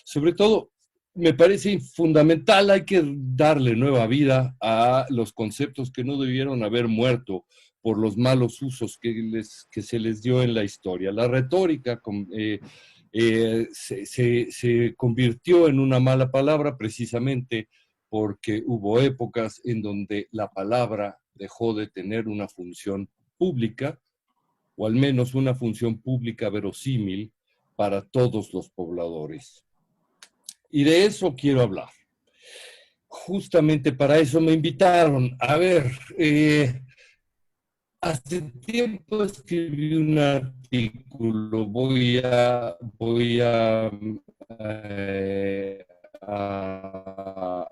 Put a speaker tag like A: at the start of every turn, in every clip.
A: Sobre todo, me parece fundamental, hay que darle nueva vida a los conceptos que no debieron haber muerto por los malos usos que se les dio en la historia. La retórica se convirtió en una mala palabra precisamente porque hubo épocas en donde la palabra dejó de tener una función pública, o al menos una función pública verosímil para todos los pobladores. Y de eso quiero hablar. Justamente para eso me invitaron. A ver, hace tiempo escribí un artículo, eh, a,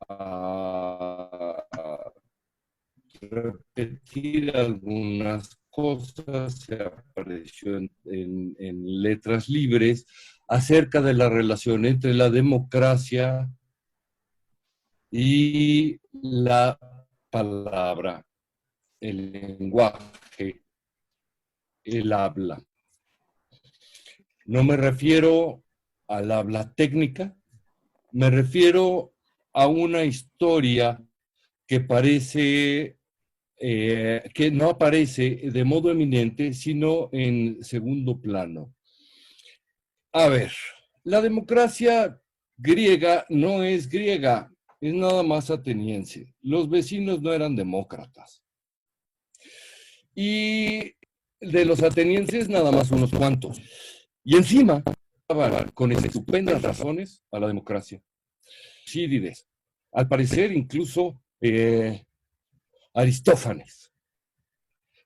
A: a repetir algunas cosas, se apareció en Letras Libres, acerca de la relación entre la democracia y la palabra, el lenguaje, el habla. No me refiero al habla técnica, me refiero a una historia que parece, que no aparece de modo eminente, sino en segundo plano. A ver, la democracia griega no es griega, es nada más ateniense. Los vecinos no eran demócratas. Y de los atenienses nada más unos cuantos. Y encima, con estupendas razones, a la democracia. Cídides. Al parecer, incluso Aristófanes,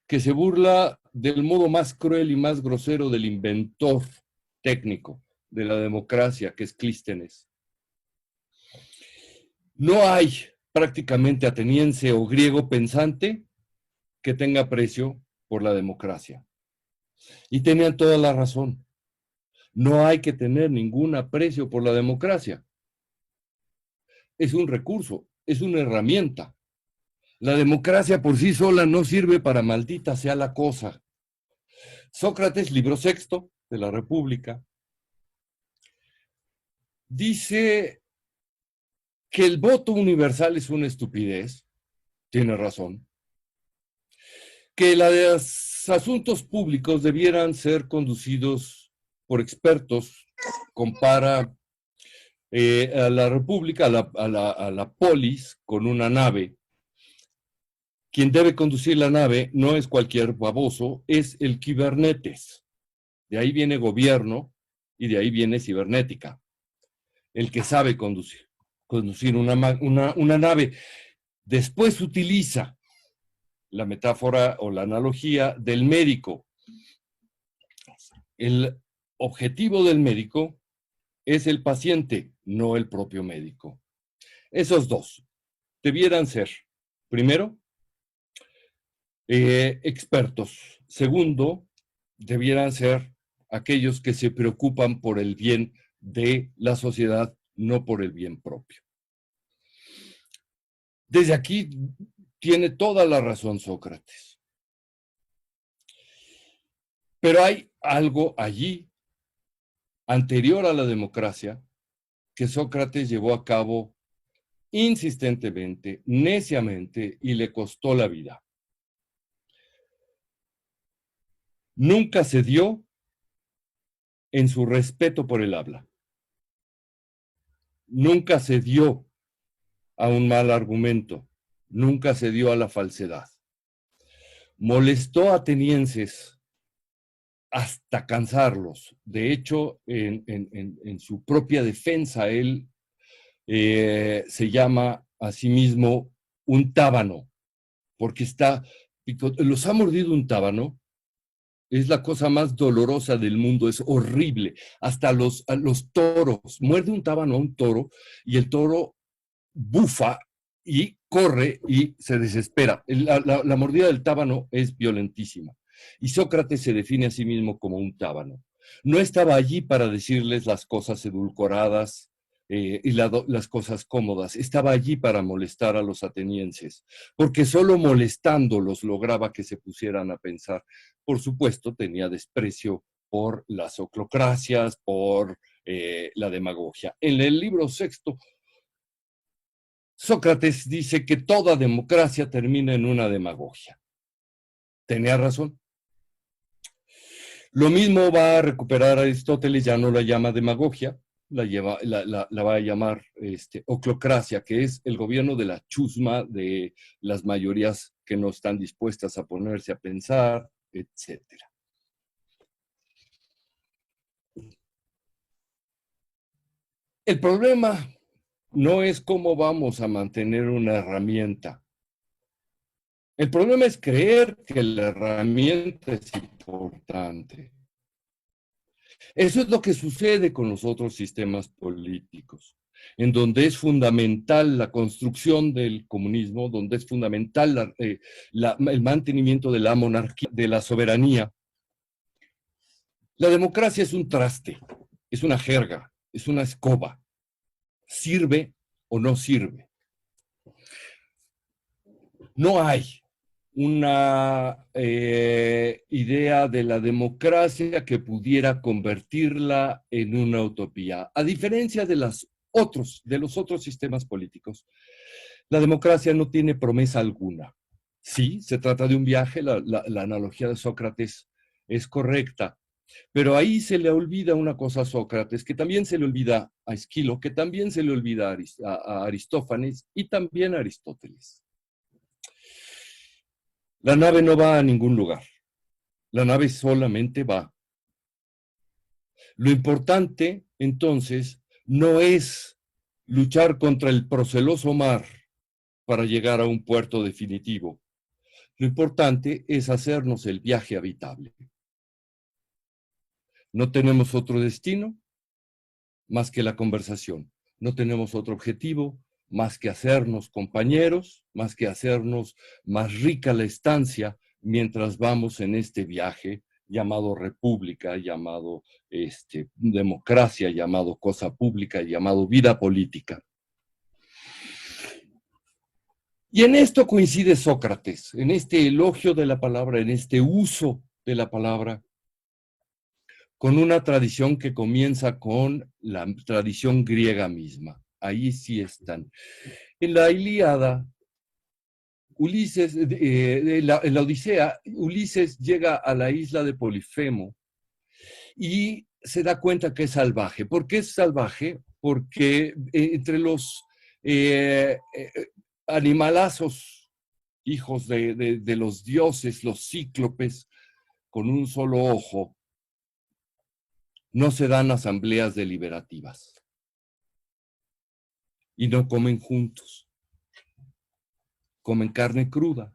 A: que se burla del modo más cruel y más grosero del inventor técnico de la democracia, que es Clístenes. No hay prácticamente ateniense o griego pensante que tenga aprecio por la democracia. Y tenían toda la razón. No hay que tener ningún aprecio por la democracia. Es un recurso, es una herramienta. La democracia por sí sola no sirve para maldita sea la cosa. Sócrates, libro sexto de la República, dice que el voto universal es una estupidez, tiene razón, que los asuntos públicos debieran ser conducidos por expertos, compara a la República, a la polis, con una nave. Quien debe conducir la nave no es cualquier baboso, es el Kibernetes. De ahí viene gobierno y de ahí viene cibernética. El que sabe conducir una nave. Después utiliza la metáfora o la analogía del médico. El objetivo del médico es el paciente, no el propio médico. Esos dos debieran ser, primero, expertos. Segundo, debieran ser aquellos que se preocupan por el bien de la sociedad, no por el bien propio. Desde aquí tiene toda la razón Sócrates. Pero hay algo allí, anterior a la democracia, que Sócrates llevó a cabo insistentemente, neciamente, y le costó la vida. Nunca cedió en su respeto por el habla. Nunca cedió a un mal argumento. Nunca cedió a la falsedad. Molestó a atenienses hasta cansarlos. De hecho, en su propia defensa, él se llama a sí mismo un tábano, porque los ha mordido un tábano. Es la cosa más dolorosa del mundo, es horrible. Hasta los toros, muerde un tábano a un toro y el toro bufa y corre y se desespera. La mordida del tábano es violentísima. Y Sócrates se define a sí mismo como un tábano. No estaba allí para decirles las cosas edulcoradas y las cosas cómodas. Estaba allí para molestar a los atenienses, porque solo molestándolos lograba que se pusieran a pensar. Por supuesto, tenía desprecio por las oclocracias, por la demagogia. En el libro sexto, Sócrates dice que toda democracia termina en una demagogia. Tenía razón. Lo mismo va a recuperar Aristóteles, ya no la llama demagogia, la va a llamar oclocracia, que es el gobierno de la chusma, de las mayorías que no están dispuestas a ponerse a pensar, etc. El problema no es cómo vamos a mantener una herramienta. El problema es creer que la herramienta es importante. Eso es lo que sucede con los otros sistemas políticos, en donde es fundamental la construcción del comunismo, donde es fundamental el mantenimiento de la monarquía, de la soberanía. La democracia es un traste, es una jerga, es una escoba. ¿Sirve o no sirve? No hay una idea de la democracia que pudiera convertirla en una utopía. A diferencia de los otros sistemas políticos, la democracia no tiene promesa alguna. Sí, se trata de un viaje, la analogía de Sócrates es correcta, pero ahí se le olvida una cosa a Sócrates, que también se le olvida a Esquilo, que también se le olvida a Aristófanes y también a Aristóteles. La nave no va a ningún lugar. La nave solamente va. Lo importante, entonces, no es luchar contra el proceloso mar para llegar a un puerto definitivo. Lo importante es hacernos el viaje habitable. No tenemos otro destino más que la conversación. No tenemos otro objetivo más que hacernos compañeros, más que hacernos más rica la estancia mientras vamos en este viaje llamado república, llamado democracia, llamado cosa pública, llamado vida política. Y en esto coincide Sócrates, en este elogio de la palabra, en este uso de la palabra, con una tradición que comienza con la tradición griega misma. Ahí sí están. En la Ilíada, Ulises, en la Odisea, Ulises llega a la isla de Polifemo y se da cuenta que es salvaje. ¿Por qué es salvaje? Porque entre los animalazos, hijos de los dioses, los cíclopes, con un solo ojo, no se dan asambleas deliberativas y no comen juntos. Comen carne cruda,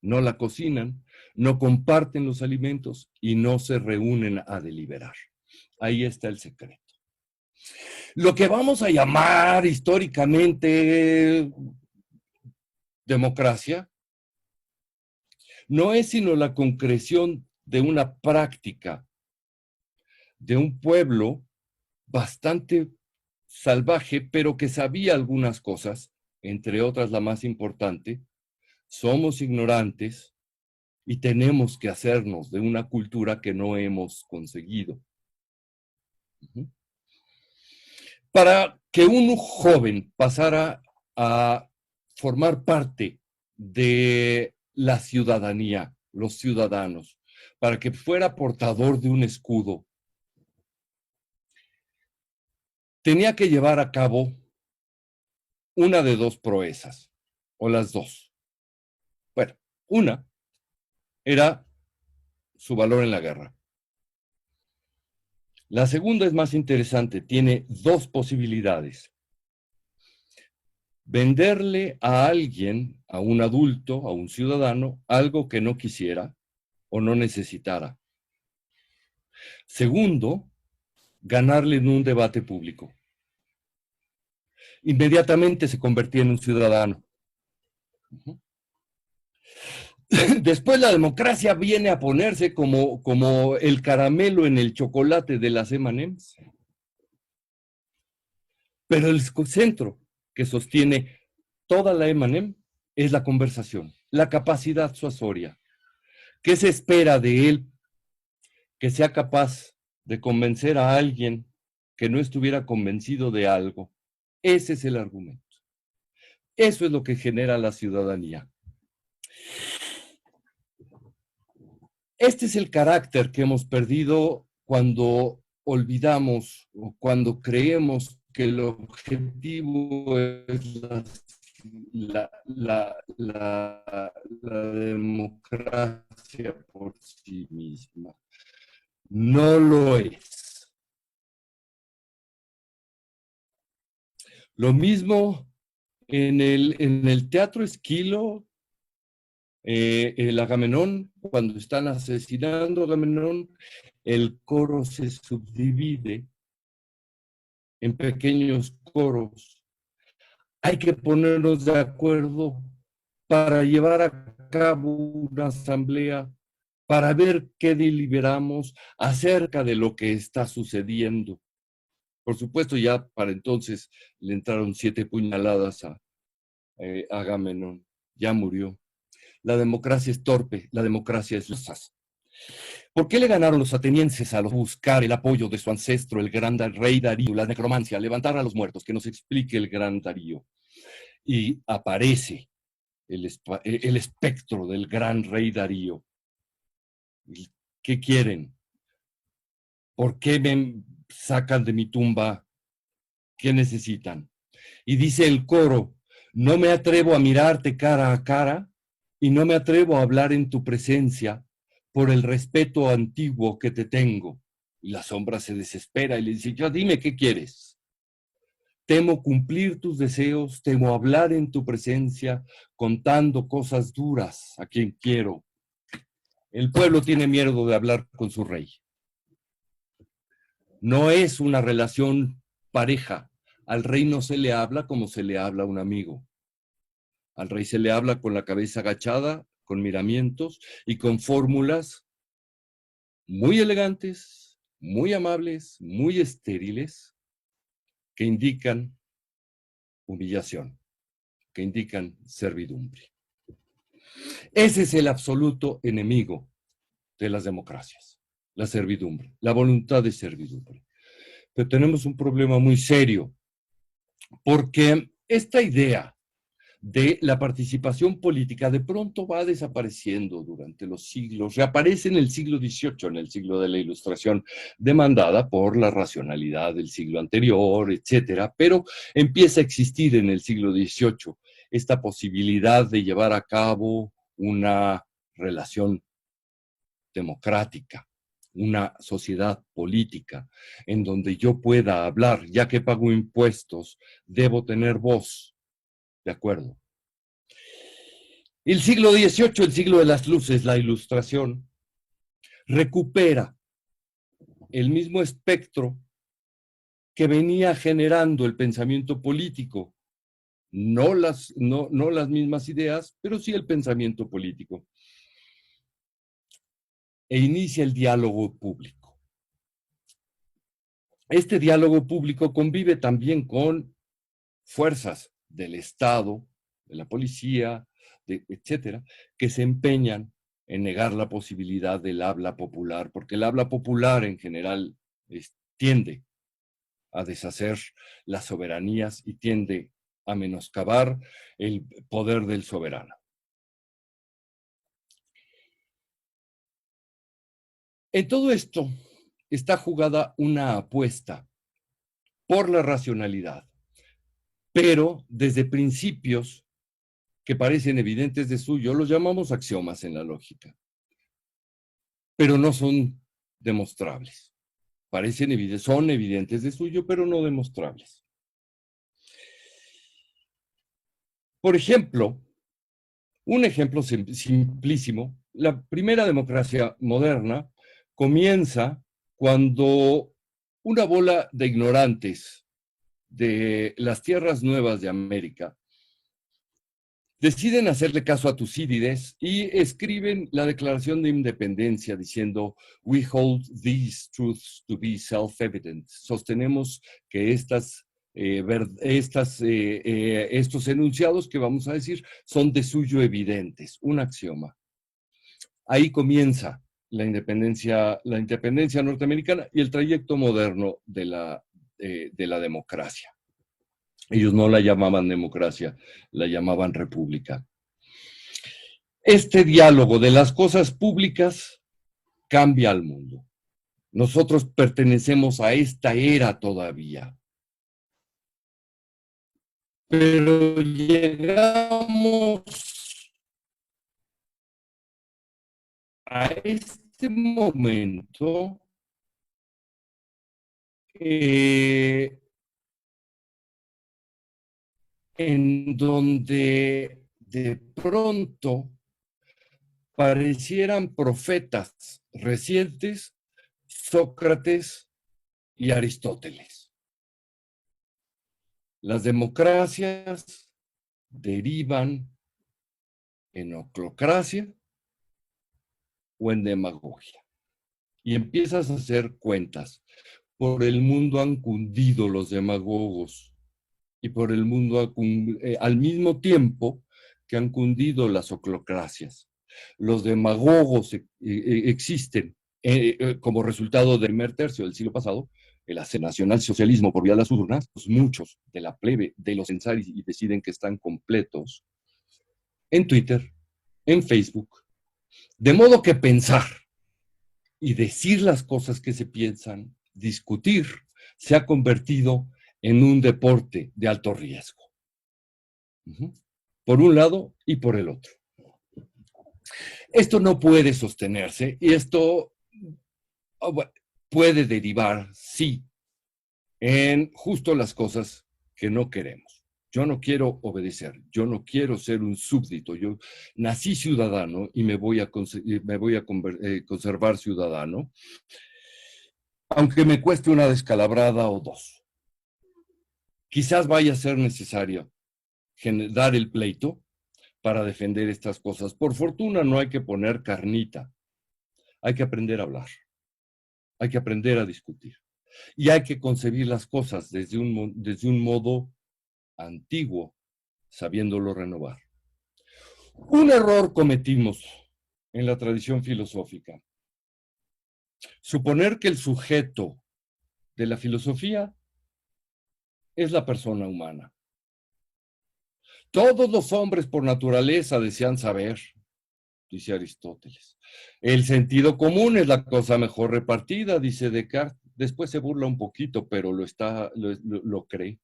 A: no la cocinan, no comparten los alimentos y no se reúnen a deliberar. Ahí está el secreto. Lo que vamos a llamar históricamente democracia no es sino la concreción de una práctica de un pueblo bastante salvaje, pero que sabía algunas cosas, entre otras la más importante: somos ignorantes y tenemos que hacernos de una cultura que no hemos conseguido. Para que un joven pasara a formar parte de la ciudadanía, los ciudadanos, para que fuera portador de un escudo, tenía que llevar a cabo una de dos proezas, o las dos. Bueno, una era su valor en la guerra. La segunda es más interesante, tiene dos posibilidades. Venderle a alguien, a un adulto, a un ciudadano, algo que no quisiera o no necesitara. Segundo, ganarle en un debate público. Inmediatamente se convertía en un ciudadano. Después la democracia viene a ponerse como el caramelo en el chocolate de las M&M's. Pero el centro que sostiene toda la M&M es la conversación, la capacidad suasoria. ¿Qué se espera de él? Que sea capaz de convencer a alguien que no estuviera convencido de algo. Ese es el argumento. Eso es lo que genera la ciudadanía. Este es el carácter que hemos perdido cuando olvidamos o cuando creemos que el objetivo es la democracia por sí misma. No lo es. Lo mismo en el Teatro Esquilo, el Agamenón, cuando están asesinando a Agamenón, el coro se subdivide en pequeños coros. Hay que ponernos de acuerdo para llevar a cabo una asamblea, para ver qué deliberamos acerca de lo que está sucediendo. Por supuesto, ya para entonces le entraron 7 puñaladas a Agamenón. Ya murió. La democracia es torpe, la democracia es losas. ¿Por qué le ganaron los atenienses a buscar el apoyo de su ancestro, el gran rey Darío, la necromancia, levantar a los muertos? Que nos explique el gran Darío. Y aparece el espectro del gran rey Darío. ¿Qué quieren? ¿Por qué me sacan de mi tumba? ¿Qué necesitan? Y dice el coro, no me atrevo a mirarte cara a cara y no me atrevo a hablar en tu presencia por el respeto antiguo que te tengo. Y la sombra se desespera y le dice, ya dime qué quieres. Temo cumplir tus deseos, temo hablar en tu presencia, contando cosas duras a quien quiero. El pueblo tiene miedo de hablar con su rey. No es una relación pareja. Al rey no se le habla como se le habla a un amigo. Al rey se le habla con la cabeza agachada, con miramientos y con fórmulas muy elegantes, muy amables, muy estériles, que indican humillación, que indican servidumbre. Ese es el absoluto enemigo de las democracias, la servidumbre, la voluntad de servidumbre. Pero tenemos un problema muy serio, porque esta idea de la participación política de pronto va desapareciendo durante los siglos, reaparece en el siglo XVIII, en el siglo de la Ilustración, demandada por la racionalidad del siglo anterior, etcétera, pero empieza a existir en el siglo XVIII esta posibilidad de llevar a cabo una relación democrática, una sociedad política en donde yo pueda hablar, ya que pago impuestos, debo tener voz. De acuerdo. El siglo XVIII, el siglo de las luces, la Ilustración, recupera el mismo espectro que venía generando el pensamiento político. No las mismas ideas, pero sí el pensamiento político. E inicia el diálogo público. Este diálogo público convive también con fuerzas del Estado, de la policía, etcétera, que se empeñan en negar la posibilidad del habla popular, porque el habla popular en general tiende a deshacer las soberanías y tiende a menoscabar el poder del soberano. En todo esto está jugada una apuesta por la racionalidad, pero desde principios que parecen evidentes de suyo, los llamamos axiomas en la lógica, pero no son demostrables. Parecen evidentes, son evidentes de suyo, pero no demostrables. Por ejemplo, un ejemplo simplísimo, la primera democracia moderna comienza cuando una bola de ignorantes de las tierras nuevas de América deciden hacerle caso a Tucídides y escriben la Declaración de Independencia diciendo, we hold these truths to be self-evident. Sostenemos que estos enunciados que vamos a decir son de suyo evidentes, un axioma. Ahí comienza la independencia norteamericana y el trayecto moderno de la de la democracia. Ellos no la llamaban democracia, la llamaban república. Este diálogo de las cosas públicas cambia al mundo. Nosotros pertenecemos a esta era todavía. Pero llegamos a este momento en donde de pronto parecieran profetas recientes Sócrates y Aristóteles. Las democracias derivan en oclocracia o en demagogia. Y empiezas a hacer cuentas. Por el mundo han cundido los demagogos y por el mundo al mismo tiempo que han cundido las oclocracias. Los demagogos existen como resultado del primer tercio del siglo pasado, el nacionalsocialismo por vía de las urnas, pues muchos de la plebe, de los censar y deciden que están completos en Twitter, en Facebook, de modo que pensar y decir las cosas que se piensan, discutir, se ha convertido en un deporte de alto riesgo. Por un lado y por el otro. Esto no puede sostenerse y esto puede derivar, sí, en justo las cosas que no queremos. Yo no quiero obedecer, yo no quiero ser un súbdito, yo nací ciudadano y me voy a conservar ciudadano, aunque me cueste una descalabrada o dos. Quizás vaya a ser necesario dar el pleito para defender estas cosas. Por fortuna no hay que poner carnita, hay que aprender a hablar, hay que aprender a discutir y hay que concebir las cosas desde un modo antiguo, sabiéndolo renovar. Un error cometimos en la tradición filosófica. Suponer que el sujeto de la filosofía es la persona humana. Todos los hombres por naturaleza desean saber, dice Aristóteles. El sentido común es la cosa mejor repartida, dice Descartes. Después se burla un poquito, pero lo cree.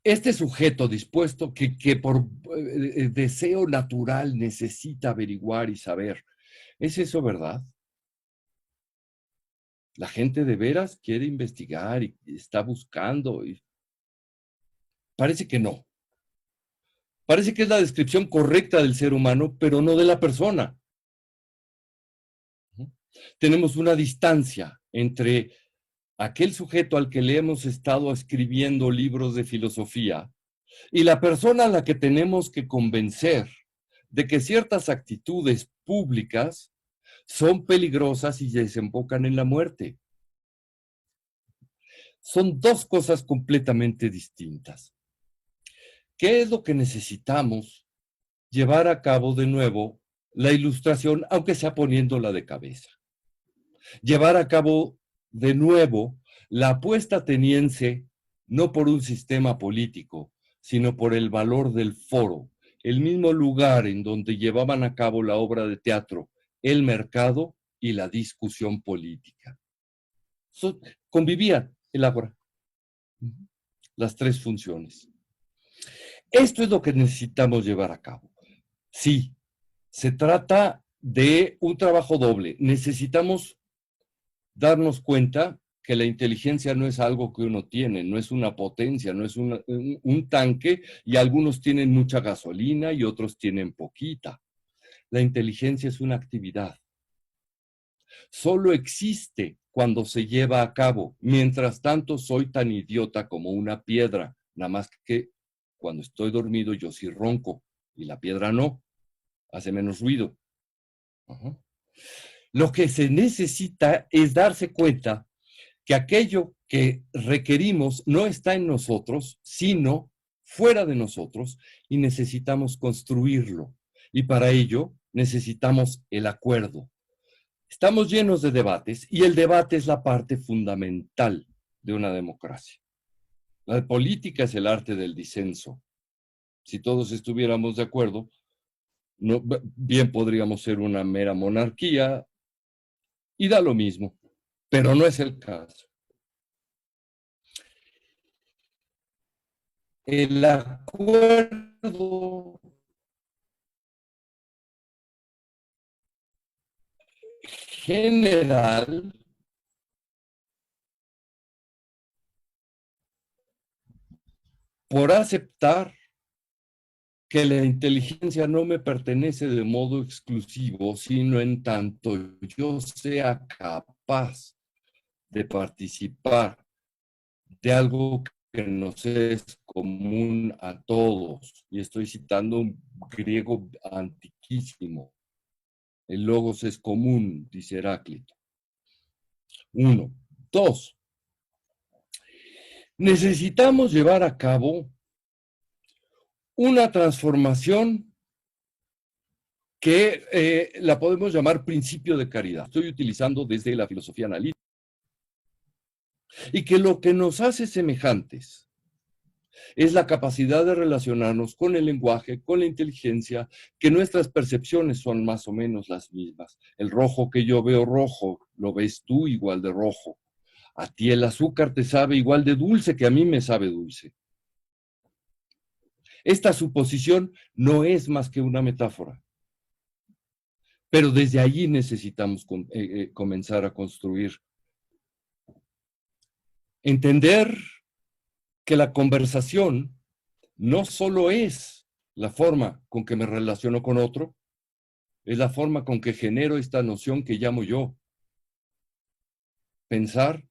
A: Este sujeto dispuesto que por deseo natural necesita averiguar y saber, ¿es eso verdad? La gente de veras quiere investigar y está buscando. Parece que no. Parece que es la descripción correcta del ser humano, pero no de la persona. Tenemos una distancia entre aquel sujeto al que le hemos estado escribiendo libros de filosofía y la persona a la que tenemos que convencer de que ciertas actitudes públicas son peligrosas y desembocan en la muerte. Son dos cosas completamente distintas. ¿Qué es lo que necesitamos? Llevar a cabo de nuevo la ilustración, aunque sea poniéndola de cabeza. Llevar a cabo de nuevo la apuesta ateniense, no por un sistema político, sino por el valor del foro, el mismo lugar en donde llevaban a cabo la obra de teatro, el mercado y la discusión política. Convivían el ágora, las tres funciones. Esto es lo que necesitamos llevar a cabo. Sí, se trata de un trabajo doble. Necesitamos darnos cuenta que la inteligencia no es algo que uno tiene, no es una potencia, no es un tanque y algunos tienen mucha gasolina y otros tienen poquita. La inteligencia es una actividad. Solo existe cuando se lleva a cabo. Mientras tanto, soy tan idiota como una piedra, nada más que cuando estoy dormido yo sí ronco y la piedra no, hace menos ruido. Lo que se necesita es darse cuenta que aquello que requerimos no está en nosotros, sino fuera de nosotros, y necesitamos construirlo. Y para ello necesitamos el acuerdo. Estamos llenos de debates y el debate es la parte fundamental de una democracia. La política es el arte del disenso. Si todos estuviéramos de acuerdo, no, bien podríamos ser una mera monarquía y da lo mismo, pero no es el caso. El acuerdo general por aceptar que la inteligencia no me pertenece de modo exclusivo, sino en tanto yo sea capaz de participar de algo que nos es común a todos. Y estoy citando un griego antiquísimo. El logos es común, dice Heráclito. Uno. Dos. Necesitamos llevar a cabo una transformación que la podemos llamar principio de caridad. Estoy utilizando desde la filosofía analítica. Y que lo que nos hace semejantes es la capacidad de relacionarnos con el lenguaje, con la inteligencia, que nuestras percepciones son más o menos las mismas. El rojo que yo veo rojo, lo ves tú igual de rojo. A ti el azúcar te sabe igual de dulce que a mí me sabe dulce. Esta suposición no es más que una metáfora. Pero desde allí necesitamos comenzar a construir. Entender que la conversación no solo es la forma con que me relaciono con otro, es la forma con que genero esta noción que llamo yo. Pensar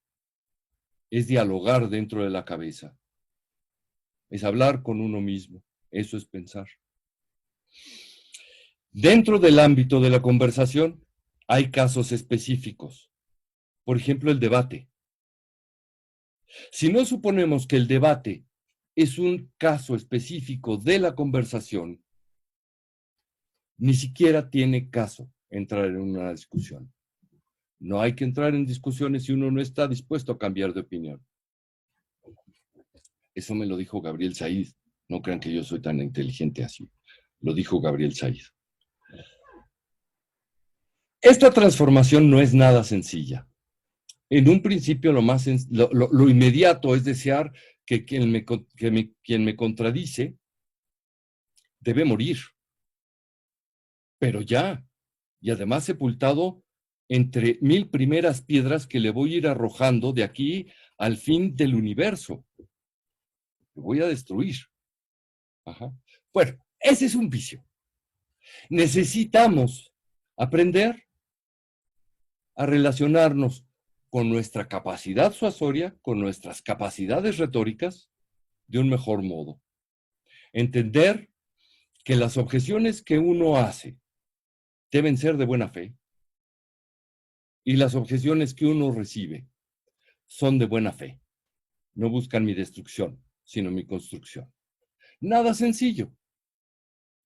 A: es dialogar dentro de la cabeza, es hablar con uno mismo, eso es pensar. Dentro del ámbito de la conversación hay casos específicos, por ejemplo el debate. Si no suponemos que el debate es un caso específico de la conversación, ni siquiera tiene caso entrar en una discusión. No hay que entrar en discusiones si uno no está dispuesto a cambiar de opinión. Eso me lo dijo Gabriel Said. No crean que yo soy tan inteligente así. Lo dijo Gabriel Said. Esta transformación no es nada sencilla. En un principio lo inmediato es desear que quien me contradice debe morir. Pero ya, y además sepultado entre 1000 primeras piedras que le voy a ir arrojando de aquí al fin del universo. Lo voy a destruir. Ajá. Bueno, ese es un vicio. Necesitamos aprender a relacionarnos con nuestra capacidad suasoria, con nuestras capacidades retóricas, de un mejor modo. Entender que las objeciones que uno hace deben ser de buena fe y las objeciones que uno recibe son de buena fe. No buscan mi destrucción, sino mi construcción. Nada sencillo,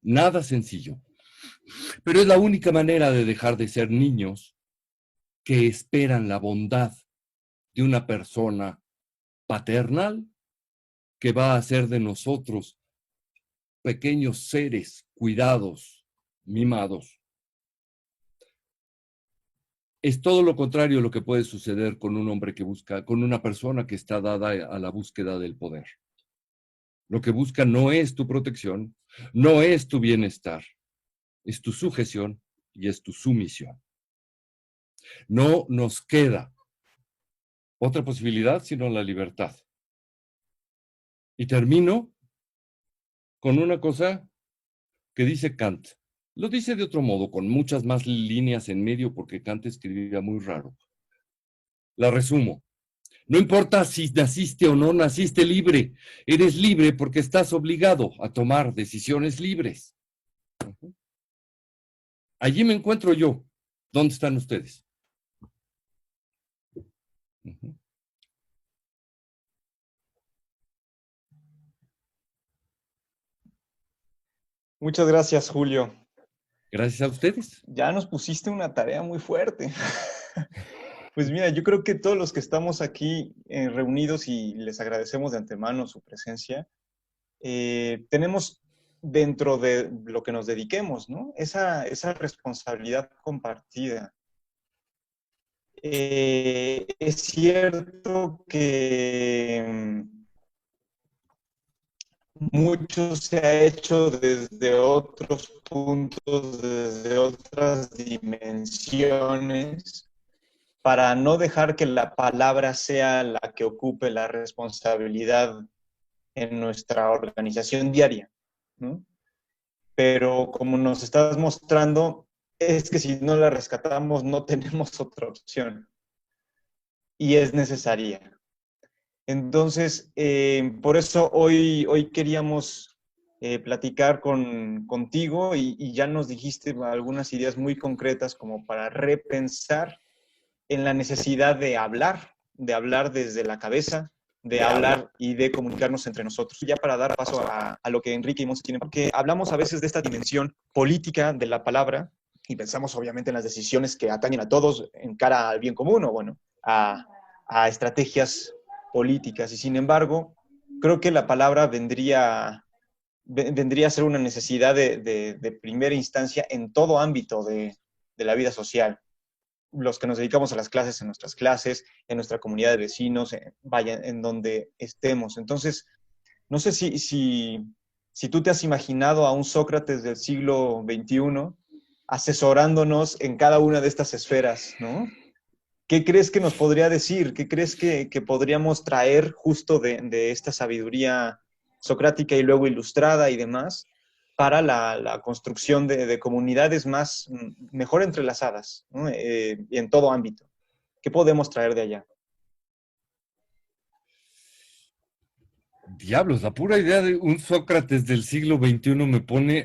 A: nada sencillo. Pero es la única manera de dejar de ser niños que esperan la bondad de una persona paternal que va a hacer de nosotros pequeños seres cuidados, mimados. Es todo lo contrario lo que puede suceder con un hombre que busca, con una persona que está dada a la búsqueda del poder. Lo que busca no es tu protección, no es tu bienestar, es tu sujeción y es tu sumisión. No nos queda otra posibilidad sino la libertad. Y termino con una cosa que dice Kant. Lo dice de otro modo, con muchas más líneas en medio, porque Kant escribía muy raro. La resumo. No importa si naciste o no naciste libre, eres libre porque estás obligado a tomar decisiones libres. Allí me encuentro yo. ¿Dónde están ustedes?
B: Muchas gracias, Julio.
A: Gracias a ustedes.
B: Ya nos pusiste una tarea muy fuerte. Pues mira, yo creo que todos los que estamos aquí reunidos y les agradecemos de antemano su presencia, tenemos dentro de lo que nos dediquemos, ¿no? Esa responsabilidad compartida. Es cierto que mucho se ha hecho desde otros puntos, desde otras dimensiones, para no dejar que la palabra sea la que ocupe la responsabilidad en nuestra organización diaria, ¿no? Pero como nos estás mostrando, es que si no la rescatamos no tenemos otra opción y es necesaria. Entonces, por eso hoy queríamos platicar contigo y ya nos dijiste algunas ideas muy concretas como para repensar en la necesidad de hablar desde la cabeza, de hablar y de comunicarnos entre nosotros. Ya para dar paso a lo que Enrique y Monse tienen, porque hablamos a veces de esta dimensión política de la palabra y pensamos obviamente en las decisiones que atañen a todos en cara al bien común o bueno, a estrategias políticas. Y sin embargo, creo que la palabra vendría a ser una necesidad de primera instancia en todo ámbito de la vida social. Los que nos dedicamos a las clases, en nuestras clases, en nuestra comunidad de vecinos, vaya, en donde estemos. Entonces, no sé si tú te has imaginado a un Sócrates del siglo XXI asesorándonos en cada una de estas esferas, ¿no? ¿Qué crees que nos podría decir? ¿Qué crees que podríamos traer justo de esta sabiduría socrática y luego ilustrada y demás para la construcción de comunidades más, mejor entrelazadas, ¿no? Y en todo ámbito? ¿Qué podemos traer de allá?
A: Diablos, la pura idea de un Sócrates del siglo XXI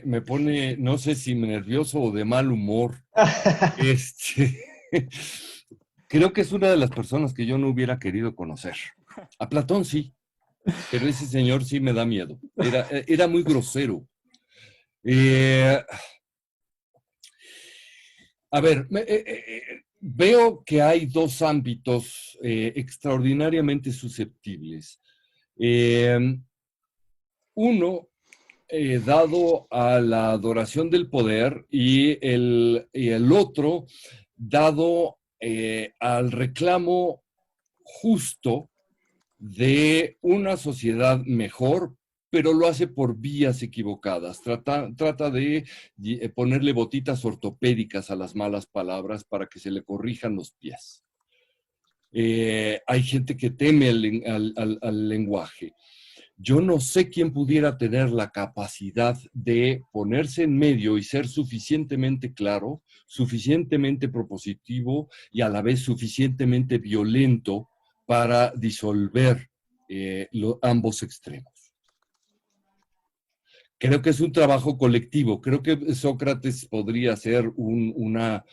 A: me pone, no sé si nervioso o de mal humor. Este, creo que es una de las personas que yo no hubiera querido conocer. A Platón sí, pero ese señor sí me da miedo. Era muy grosero. Eh, a ver, veo que hay dos ámbitos extraordinariamente susceptibles. Eh, Uno, dado a la adoración del poder y el otro dado al reclamo justo de una sociedad mejor, pero lo hace por vías equivocadas. Trata de ponerle botitas ortopédicas a las malas palabras para que se le corrijan los pies. Hay gente que teme al lenguaje. Yo no sé quién pudiera tener la capacidad de ponerse en medio y ser suficientemente claro, suficientemente propositivo y a la vez suficientemente violento para disolver ambos extremos. Creo que es un trabajo colectivo. Creo que Sócrates podría ser una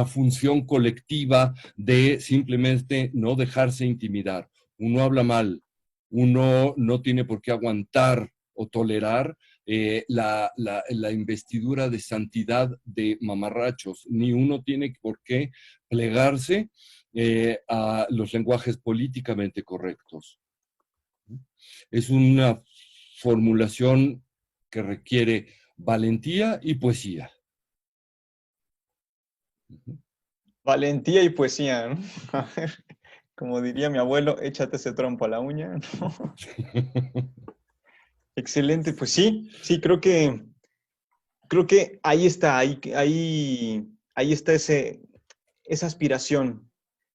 A: función colectiva de simplemente no dejarse intimidar. Uno habla mal, uno no tiene por qué aguantar o tolerar la investidura de santidad de mamarrachos, ni uno tiene por qué plegarse a los lenguajes políticamente correctos. Es una formulación que requiere valentía y poesía.
B: Valentía y poesía, ¿no? A ver, como diría mi abuelo, échate ese trompo a la uña, ¿no? Excelente, pues sí, creo que ahí está, ahí está esa aspiración.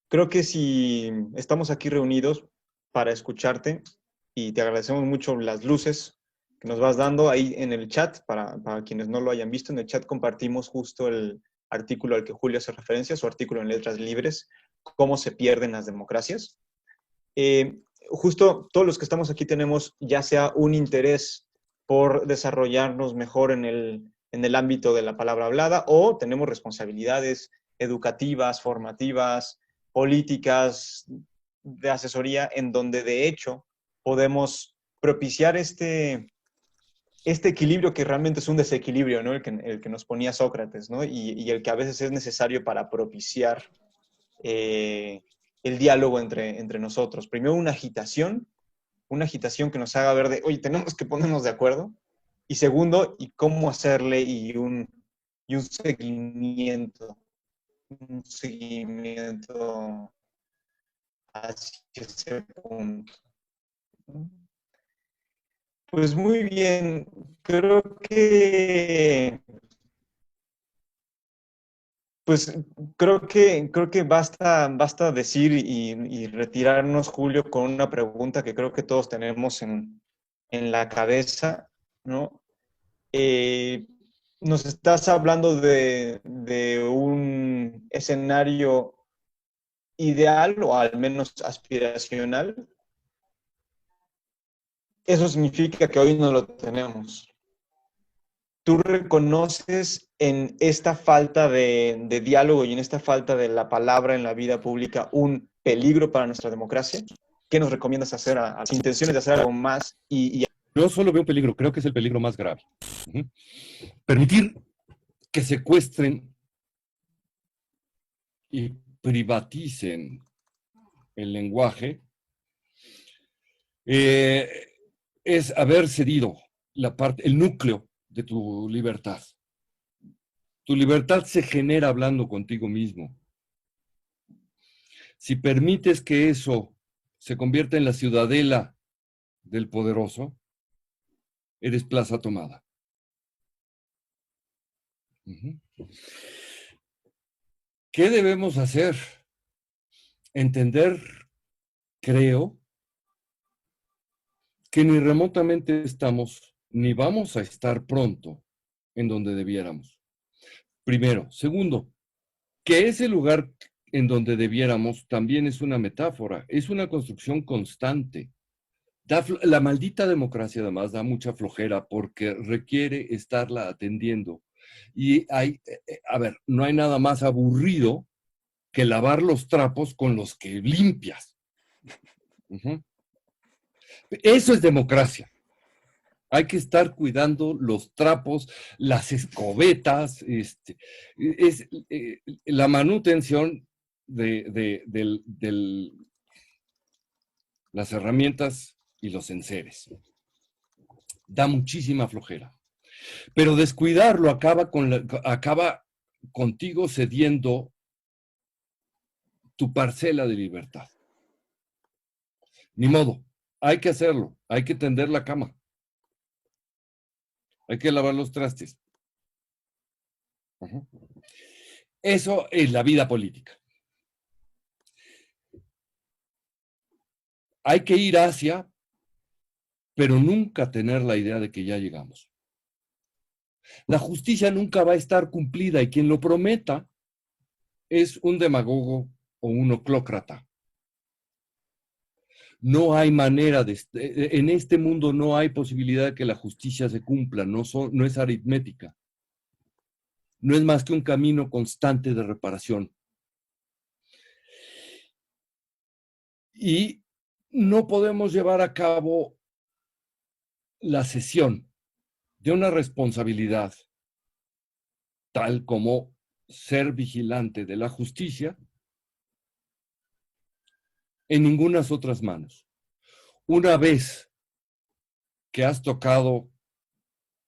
B: Creo que si estamos aquí reunidos para escucharte y te agradecemos mucho las luces que nos vas dando ahí en el chat, para quienes no lo hayan visto, en el chat compartimos justo el artículo al que Julio hace referencia, su artículo en Letras Libres, cómo se pierden las democracias. Justo todos los que estamos aquí tenemos ya sea un interés por desarrollarnos mejor en el ámbito de la palabra hablada o tenemos responsabilidades educativas, formativas, políticas, de asesoría, en donde de hecho podemos propiciar este equilibrio que realmente es un desequilibrio, ¿no? El que nos ponía Sócrates, ¿no? Y el que a veces es necesario para propiciar eh, el diálogo entre nosotros. Primero una agitación que nos haga ver de, oye, tenemos que ponernos de acuerdo. Y segundo, y cómo hacerle y un seguimiento hacia ese punto. Pues muy bien, creo que pues creo que basta decir y retirarnos, Julio, con una pregunta que creo que todos tenemos en la cabeza, ¿no? Eh, Nos estás hablando de un escenario ideal o al menos aspiracional. Eso significa que hoy no lo tenemos. ¿Tú reconoces en esta falta de diálogo y en esta falta de la palabra en la vida pública un peligro para nuestra democracia? ¿Qué nos recomiendas hacer a las intenciones de hacer algo más?
A: Yo solo veo un peligro, creo que es el peligro más grave. Permitir que secuestren y privaticen el lenguaje es haber cedido el núcleo de tu libertad. Tu libertad se genera hablando contigo mismo. Si permites que eso se convierta en la ciudadela del poderoso, eres plaza tomada. ¿Qué debemos hacer? Entender, creo, que ni remotamente estamos, ni vamos a estar pronto en donde debiéramos. Primero. Segundo, que ese lugar en donde debiéramos también es una metáfora, es una construcción constante. La maldita democracia además da mucha flojera porque requiere estarla atendiendo. Y a ver, no hay nada más aburrido que lavar los trapos con los que limpias. Eso es democracia. Hay que estar cuidando los trapos, las escobetas, la manutención de las herramientas y los enseres. Da muchísima flojera. Pero descuidarlo acaba contigo cediendo tu parcela de libertad. Ni modo, hay que hacerlo, hay que tender la cama. Hay que lavar los trastes. Eso es la vida política. Hay que ir hacia, pero nunca tener la idea de que ya llegamos. La justicia nunca va a estar cumplida y quien lo prometa es un demagogo o un oclócrata. No hay manera en este mundo no hay posibilidad de que la justicia se cumpla, no es aritmética. No es más que un camino constante de reparación. Y no podemos llevar a cabo la cesión de una responsabilidad tal como ser vigilante de la justicia en ninguna otras manos. Una vez que has tocado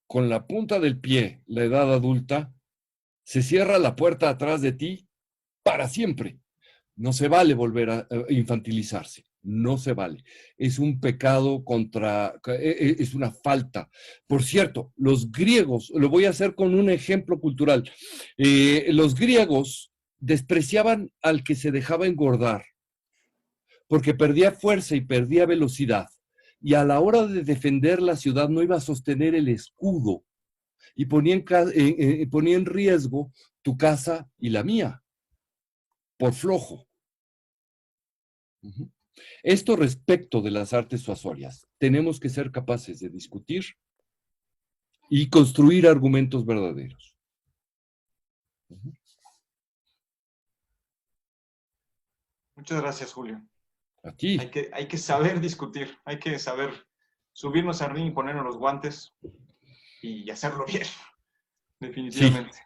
A: con la punta del pie la edad adulta, se cierra la puerta atrás de ti para siempre. No se vale volver a infantilizarse. No se vale. Es un pecado es una falta. Por cierto, los griegos, lo voy a hacer con un ejemplo cultural. Los griegos despreciaban al que se dejaba engordar porque perdía fuerza y perdía velocidad. Y a la hora de defender la ciudad no iba a sostener el escudo y ponía en riesgo tu casa y la mía por flojo. Esto respecto de las artes suasorias. Tenemos que ser capaces de discutir y construir argumentos verdaderos.
B: Muchas gracias, Julio.
A: A ti.
B: Hay que saber discutir, hay que saber subirnos al ring y ponernos los guantes y hacerlo bien,
A: Sí,
B: definitivamente.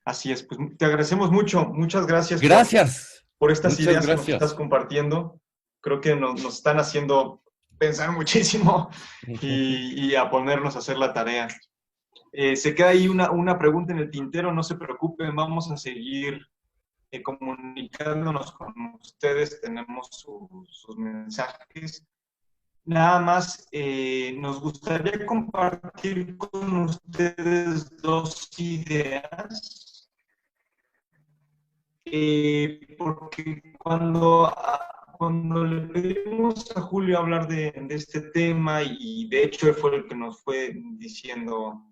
B: Así es, pues te agradecemos mucho, muchas gracias
A: gracias,
B: por estas
A: muchas
B: ideas que nos estás
A: gracias.
B: compartiendo. Creo que nos están haciendo pensar muchísimo y a ponernos a hacer la tarea. Se queda ahí una pregunta en el tintero, no se preocupen, vamos a seguir comunicándonos con ustedes, tenemos sus mensajes. Nada más, nos gustaría compartir con ustedes dos ideas, porque cuando le pedimos a Julio hablar de este tema, y de hecho él fue el que nos fue diciendo,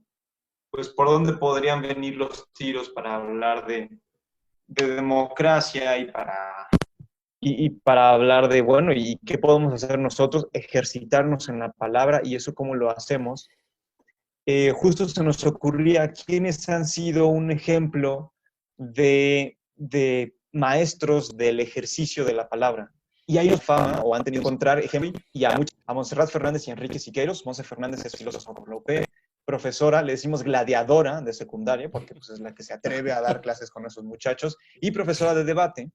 B: pues, por dónde podrían venir los tiros para hablar de democracia y para hablar de, bueno, ¿y qué podemos hacer nosotros? Ejercitarnos en la palabra y eso cómo lo hacemos. Justo se nos ocurría quiénes han sido un ejemplo de maestros del ejercicio de la palabra. Y hay una fama, o han tenido que encontrar ejemplo, y a Montserrat Fernández y Enrique Siqueiros. Montserrat Fernández es filósofa por la UP, profesora, le decimos gladiadora de secundaria, porque pues, es la que se atreve a dar clases con esos muchachos, y profesora de debate,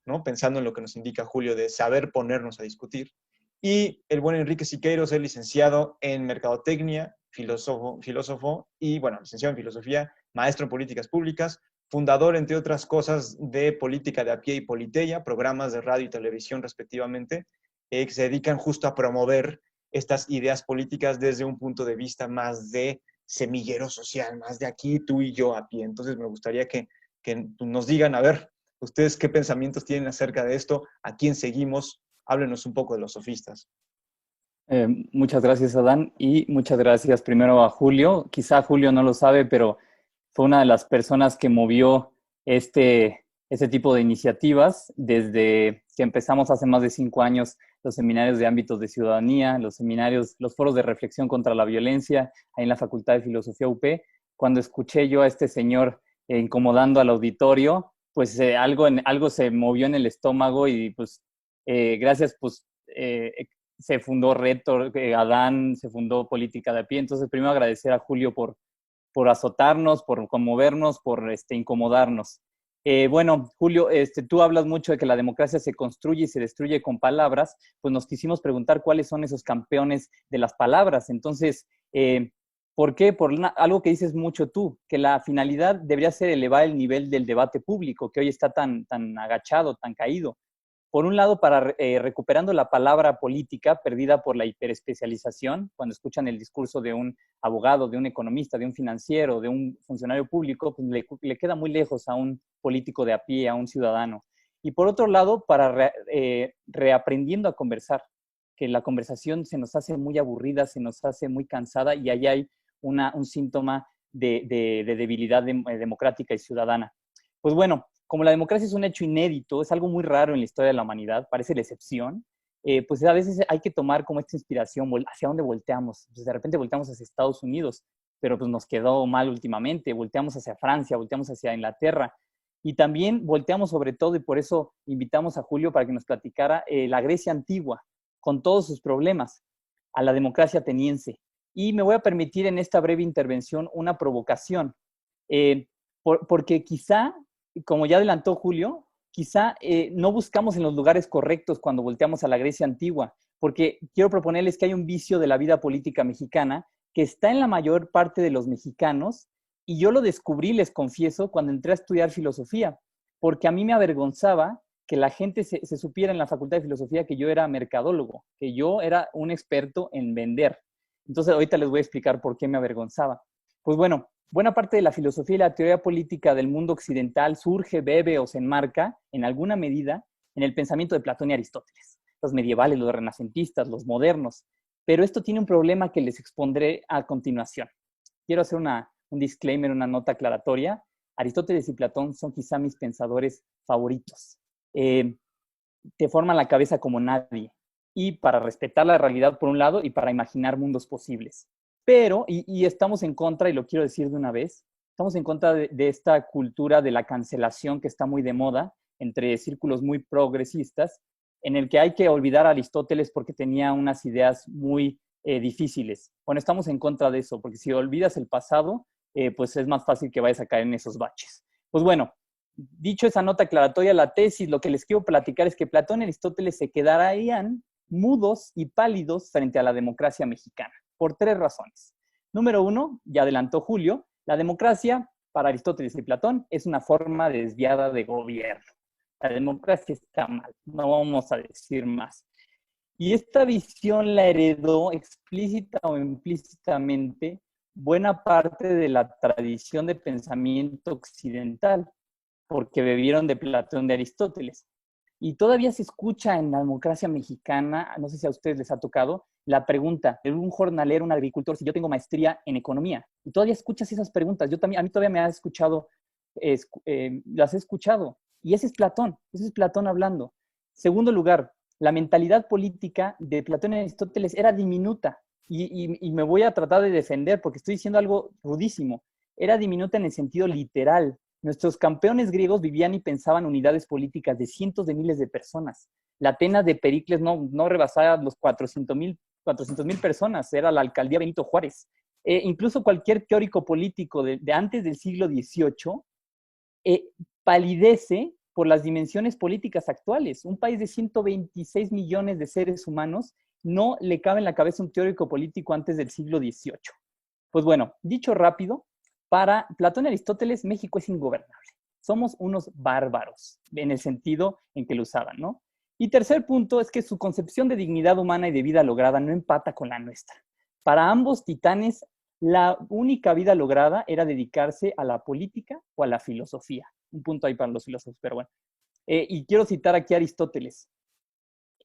B: ¿no? Pensando en lo que nos indica Julio de saber ponernos a discutir. Y el buen Enrique Siqueiros es licenciado en Mercadotecnia, filósofo y, bueno, licenciado en Filosofía, maestro en Políticas Públicas, fundador, entre otras cosas, de Política de a Pie y Politeia, programas de radio y televisión respectivamente, que se dedican justo a promover estas ideas políticas desde un punto de vista más de semillero social, más de aquí, tú y yo a pie. Entonces me gustaría que nos digan, a ver, ustedes qué pensamientos tienen acerca de esto, a quién seguimos, háblenos un poco de los sofistas.
C: Muchas gracias, Adán, y muchas gracias primero a Julio. Quizá Julio no lo sabe, pero fue una de las personas que movió este tipo de iniciativas desde que empezamos hace más de 5 años los seminarios de ámbitos de ciudadanía, los seminarios, los foros de reflexión contra la violencia, ahí en la Facultad de Filosofía UP. Cuando escuché yo a este señor incomodando al auditorio, pues algo se movió en el estómago y pues gracias, pues se fundó Reto, Adán, se fundó Política de a Pie. Entonces, primero agradecer a Julio por azotarnos, por conmovernos, por incomodarnos. Bueno, Julio, tú hablas mucho de que la democracia se construye y se destruye con palabras, pues nos quisimos preguntar cuáles son esos campeones de las palabras. Entonces, ¿por qué? Algo que dices mucho tú, que la finalidad debería ser elevar el nivel del debate público, que hoy está tan agachado, tan caído. Por un lado, para recuperando la palabra política perdida por la hiperespecialización, cuando escuchan el discurso de un abogado, de un economista, de un financiero, de un funcionario público, pues le queda muy lejos a un político de a pie, a un ciudadano. Y por otro lado, para reaprendiendo a conversar, que la conversación se nos hace muy aburrida, se nos hace muy cansada y ahí hay un síntoma de debilidad democrática y ciudadana. Pues bueno, como la democracia es un hecho inédito, es algo muy raro en la historia de la humanidad, parece la excepción, pues a veces hay que tomar como esta inspiración, hacia dónde volteamos. Pues de repente volteamos hacia Estados Unidos, pero pues nos quedó mal últimamente, volteamos hacia Francia, volteamos hacia Inglaterra, y también volteamos sobre todo, y por eso invitamos a Julio para que nos platicara la Grecia antigua, con todos sus problemas, a la democracia ateniense. Y me voy a permitir en esta breve intervención una provocación, porque quizá, como ya adelantó Julio, quizá no buscamos en los lugares correctos cuando volteamos a la Grecia antigua, porque quiero proponerles que hay un vicio de la vida política mexicana que está en la mayor parte de los mexicanos, y yo lo descubrí, les confieso, cuando entré a estudiar filosofía, porque a mí me avergonzaba que la gente se supiera en la Facultad de Filosofía que yo era mercadólogo, que yo era un experto en vender. Entonces ahorita les voy a explicar por qué me avergonzaba. Pues bueno, buena parte de la filosofía y la teoría política del mundo occidental surge, bebe o se enmarca, en alguna medida, en el pensamiento de Platón y Aristóteles, los medievales, los renacentistas, los modernos. Pero esto tiene un problema que les expondré a continuación. Quiero hacer un disclaimer, una nota aclaratoria. Aristóteles y Platón son quizá mis pensadores favoritos. Te forman la cabeza como nadie, y para respetar la realidad por un lado y para imaginar mundos posibles. Pero, y estamos en contra, y lo quiero decir de una vez, estamos en contra de esta cultura de la cancelación que está muy de moda entre círculos muy progresistas, en el que hay que olvidar a Aristóteles porque tenía unas ideas muy difíciles. Bueno, estamos en contra de eso, porque si olvidas el pasado, pues es más fácil que vayas a caer en esos baches. Pues bueno, dicho esa nota aclaratoria, la tesis, lo que les quiero platicar es que Platón y Aristóteles se quedarían mudos y pálidos frente a la democracia mexicana, por 3 razones. Número 1, ya adelantó Julio, la democracia para Aristóteles y Platón es una forma desviada de gobierno. La democracia está mal, no vamos a decir más. Y esta visión la heredó explícita o implícitamente buena parte de la tradición de pensamiento occidental, porque bebieron de Platón, de Aristóteles. Y todavía se escucha en la democracia mexicana, no sé si a ustedes les ha tocado, la pregunta de un jornalero, un agricultor, si yo tengo maestría en economía. Y todavía escuchas esas preguntas. Yo también, a mí todavía me ha escuchado, las he escuchado. Y ese es Platón hablando. Segundo lugar, la mentalidad política de Platón y Aristóteles era diminuta. Y me voy a tratar de defender porque estoy diciendo algo rudísimo. Era diminuta en el sentido literal. Nuestros campeones griegos vivían y pensaban unidades políticas de cientos de miles de personas. La Atenas de Pericles no rebasaba los 400,000 personas, era la alcaldía Benito Juárez. Incluso cualquier teórico político de antes del siglo XVIII palidece por las dimensiones políticas actuales. Un país de 126 millones de seres humanos no le cabe en la cabeza un teórico político antes del siglo XVIII. Pues bueno, dicho rápido, para Platón y Aristóteles, México es ingobernable. Somos unos bárbaros, en el sentido en que lo usaban, ¿no? Y tercer punto es que su concepción de dignidad humana y de vida lograda no empata con la nuestra. Para ambos titanes, la única vida lograda era dedicarse a la política o a la filosofía. Un punto ahí para los filósofos, pero bueno. Y quiero citar aquí a Aristóteles.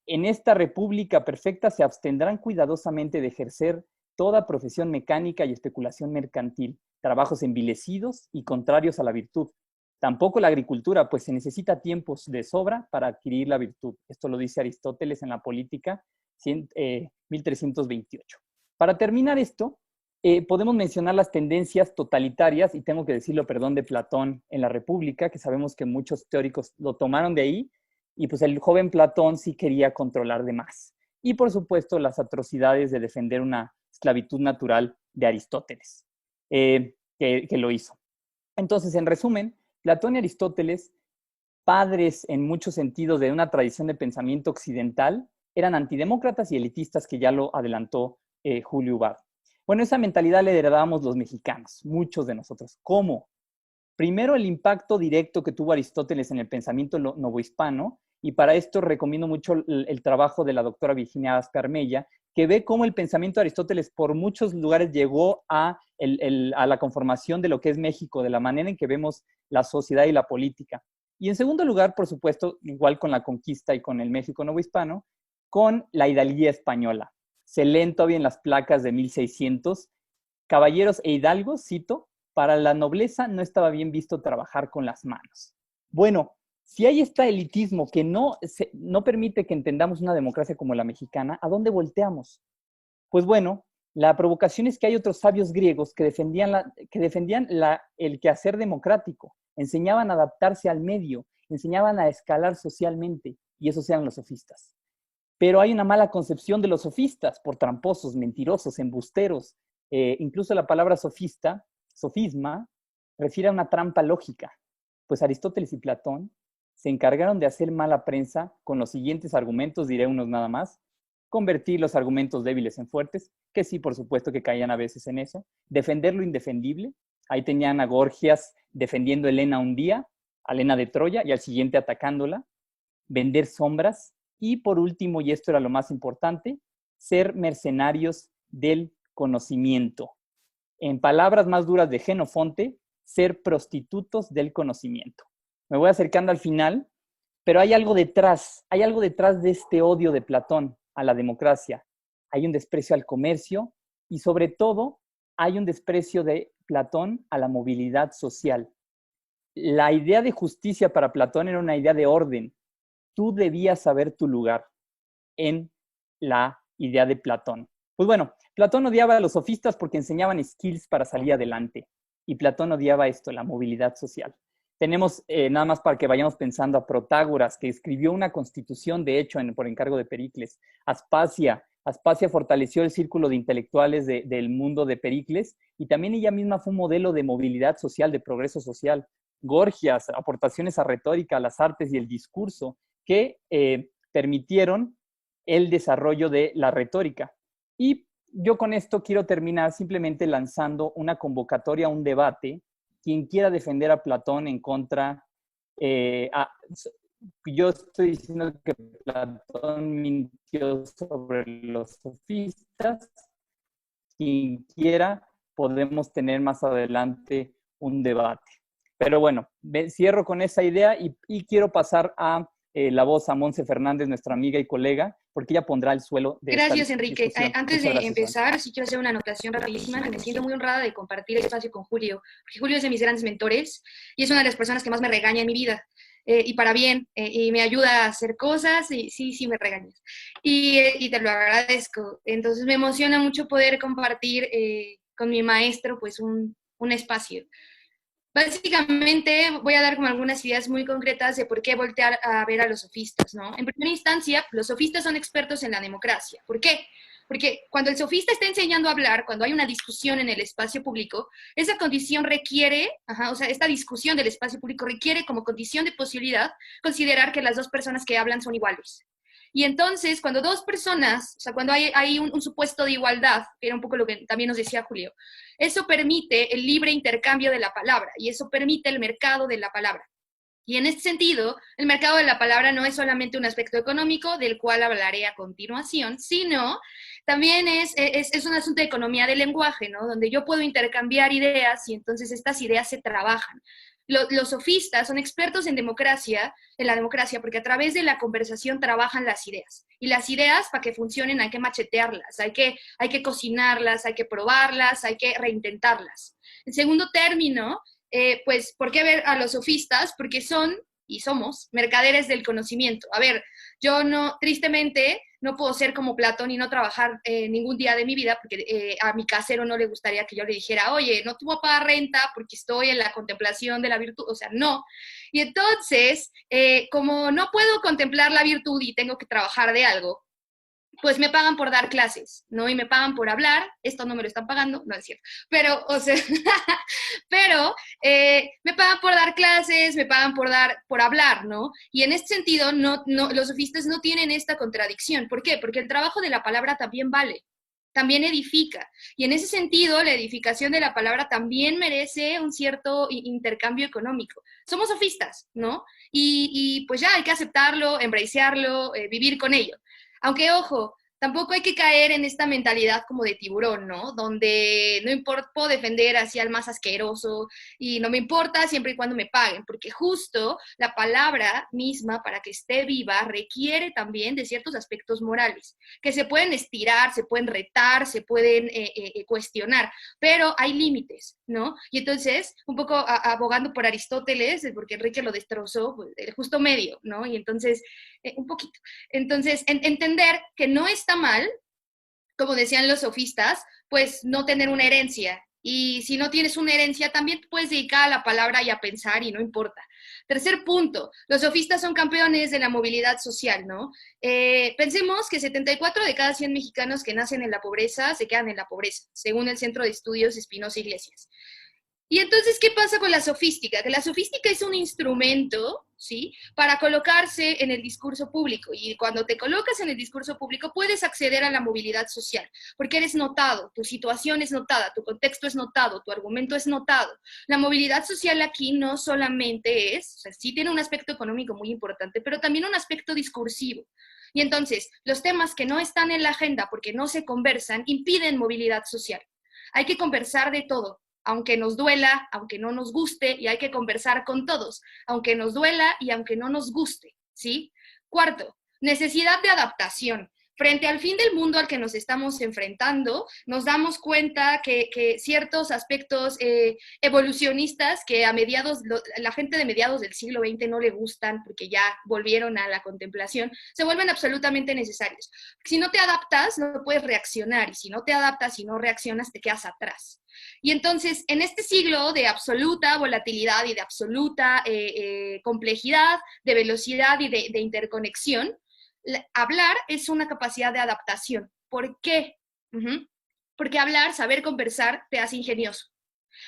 C: En esta república perfecta se abstendrán cuidadosamente de ejercer toda profesión mecánica y especulación mercantil, trabajos envilecidos y contrarios a la virtud. Tampoco la agricultura, pues se necesita tiempos de sobra para adquirir la virtud. Esto lo dice Aristóteles en la Política 1328. Para terminar esto, podemos mencionar las tendencias totalitarias, y tengo que decirlo, perdón, de Platón en la República, que sabemos que muchos teóricos lo tomaron de ahí, y pues el joven Platón sí quería controlar de más. Y por supuesto las atrocidades de defender una esclavitud natural de Aristóteles, que lo hizo. Entonces, en resumen, Platón y Aristóteles, padres en muchos sentidos de una tradición de pensamiento occidental, eran antidemócratas y elitistas, que ya lo adelantó Julio Ubar. Bueno, esa mentalidad la heredábamos los mexicanos, muchos de nosotros. ¿Cómo? Primero, el impacto directo que tuvo Aristóteles en el pensamiento novohispano, y para esto recomiendo mucho el trabajo de la doctora Virginia Ascarmella, que ve cómo el pensamiento de Aristóteles por muchos lugares llegó a la conformación de lo que es México, de la manera en que vemos la sociedad y la política. Y en segundo lugar, por supuesto, igual con la conquista y con el México novohispano, con la hidalguía española. Se leen todavía en las placas de 1600, caballeros e hidalgos, cito, para la nobleza no estaba bien visto trabajar con las manos. Bueno, si hay este elitismo que no permite que entendamos una democracia como la mexicana, ¿a dónde volteamos? Pues bueno, la provocación es que hay otros sabios griegos que defendían el quehacer democrático, enseñaban a adaptarse al medio, enseñaban a escalar socialmente, y esos eran los sofistas. Pero hay una mala concepción de los sofistas por tramposos, mentirosos, embusteros. Incluso la palabra sofista, sofisma, refiere a una trampa lógica. Pues Aristóteles y Platón se encargaron de hacer mala prensa con los siguientes argumentos, diré unos nada más: convertir los argumentos débiles en fuertes, que sí, por supuesto que caían a veces en eso; defender lo indefendible. Ahí tenían a Gorgias defendiendo a Helena un día, a Helena de Troya, y al siguiente atacándola; vender sombras; y por último, y esto era lo más importante, ser mercenarios del conocimiento. En palabras más duras de Jenofonte, ser prostitutos del conocimiento. Me voy acercando al final, pero hay algo detrás de este odio de Platón a la democracia. Hay un desprecio al comercio y sobre todo hay un desprecio de Platón a la movilidad social. La idea de justicia para Platón era una idea de orden. Tú debías saber tu lugar en la idea de Platón. Pues bueno, Platón odiaba a los sofistas porque enseñaban skills para salir adelante. Y Platón odiaba esto, la movilidad social. Tenemos, nada más para que vayamos pensando, a Protágoras, que escribió una constitución, de hecho, por encargo de Pericles; Aspasia, Aspasia fortaleció el círculo de intelectuales del mundo de Pericles y también ella misma fue un modelo de movilidad social, de progreso social. Gorgias, aportaciones a retórica, a las artes y el discurso que permitieron el desarrollo de la retórica. Y yo con esto quiero terminar simplemente lanzando una convocatoria, un debate. Quien quiera defender a Platón en contra, yo estoy diciendo que Platón mintió sobre los sofistas. Quien quiera, podemos tener más adelante un debate. Pero bueno, cierro con esa idea y quiero pasar a la voz a Monse Fernández, nuestra amiga y colega, porque ella pondrá el suelo de
D: Gracias,
C: esta
D: Enrique.
C: discusión.
D: Antes de empezar, sí quiero hacer una anotación rapidísima. Me siento muy honrada de compartir el espacio con Julio, porque Julio es de mis grandes mentores y es una de las personas que más me regaña en mi vida. Y para bien, y me ayuda a hacer cosas, y sí me regañas. Y te lo agradezco. Entonces me emociona mucho poder compartir con mi maestro pues un espacio. Básicamente voy a dar como algunas ideas muy concretas de por qué voltear a ver a los sofistas, ¿no? En primera instancia, los sofistas son expertos en la democracia. ¿Por qué? Porque cuando el sofista está enseñando a hablar, cuando hay una discusión en el espacio público, esa condición requiere, o sea, esta discusión del espacio público requiere como condición de posibilidad considerar que las dos personas que hablan son iguales. Y entonces, cuando dos personas, o sea, cuando hay un supuesto de igualdad, que era un poco lo que también nos decía Julio, eso permite el libre intercambio de la palabra y eso permite el mercado de la palabra. Y en este sentido, el mercado de la palabra no es solamente un aspecto económico, del cual hablaré a continuación, sino también es un asunto de economía del lenguaje, ¿no? Donde yo puedo intercambiar ideas y entonces estas ideas se trabajan. Los sofistas son expertos en la democracia, porque a través de la conversación trabajan las ideas. Y las ideas, para que funcionen, hay que machetearlas, hay que cocinarlas, hay que probarlas, hay que reintentarlas. En segundo término, pues, ¿por qué ver a los sofistas? Porque son y somos mercaderes del conocimiento. A ver, yo no, tristemente, no puedo ser como Platón y no trabajar ningún día de mi vida, porque a mi casero no le gustaría que yo le dijera, oye, no te voy a pagar renta porque estoy en la contemplación de la virtud, o sea, no. Y entonces, como no puedo contemplar la virtud y tengo que trabajar de algo, pues me pagan por dar clases, ¿no? Y me pagan por hablar, esto no me lo están pagando, no es cierto, pero, o sea, pero me pagan por dar clases, me pagan por hablar, ¿no? Y en este sentido, los sofistas no tienen esta contradicción. ¿Por qué? Porque el trabajo de la palabra también vale, también edifica. Y en ese sentido, la edificación de la palabra también merece un cierto intercambio económico. Somos sofistas, ¿no? Y pues ya hay que aceptarlo, embracearlo, vivir con ello. Aunque, ojo, tampoco hay que caer en esta mentalidad como de tiburón, ¿no? Donde no importa, puedo defender así al más asqueroso y no me importa siempre y cuando me paguen, porque justo la palabra misma, para que esté viva, requiere también de ciertos aspectos morales, que se pueden estirar, se pueden retar, se pueden cuestionar, pero hay límites, ¿no? Y entonces, un poco abogando por Aristóteles, porque Enrique lo destrozó, pues, el justo medio, ¿no? Y entonces, un poquito. Entonces, entender que no está mal, como decían los sofistas, pues no tener una herencia. Y si no tienes una herencia, también te puedes dedicar a la palabra y a pensar y no importa. Tercer punto, los sofistas son campeones de la movilidad social, ¿no? Pensemos que 74 de cada 100 mexicanos que nacen en la pobreza se quedan en la pobreza, según el Centro de Estudios Espinosa Iglesias. Y entonces, ¿qué pasa con la sofística? Que la sofística es un instrumento, ¿sí?, para colocarse en el discurso público. Y cuando te colocas en el discurso público, puedes acceder a la movilidad social, porque eres notado, tu situación es notada, tu contexto es notado, tu argumento es notado. La movilidad social aquí no solamente es, o sea, sí tiene un aspecto económico muy importante, pero también un aspecto discursivo. Y entonces, los temas que no están en la agenda porque no se conversan, impiden movilidad social. Hay que conversar de todo, aunque nos duela, aunque no nos guste, y hay que conversar con todos, aunque nos duela y aunque no nos guste, ¿sí? Cuarto, necesidad de adaptación. Frente al fin del mundo al que nos estamos enfrentando, nos damos cuenta que ciertos aspectos evolucionistas que la gente de mediados del siglo XX no le gustan porque ya volvieron a la contemplación, se vuelven absolutamente necesarios. Si no te adaptas, no puedes reaccionar, y si no te adaptas y no reaccionas, te quedas atrás. Y entonces, en este siglo de absoluta volatilidad y de absoluta complejidad, de velocidad y de interconexión, hablar es una capacidad de adaptación, ¿Por qué? Porque hablar, saber conversar, te hace ingenioso.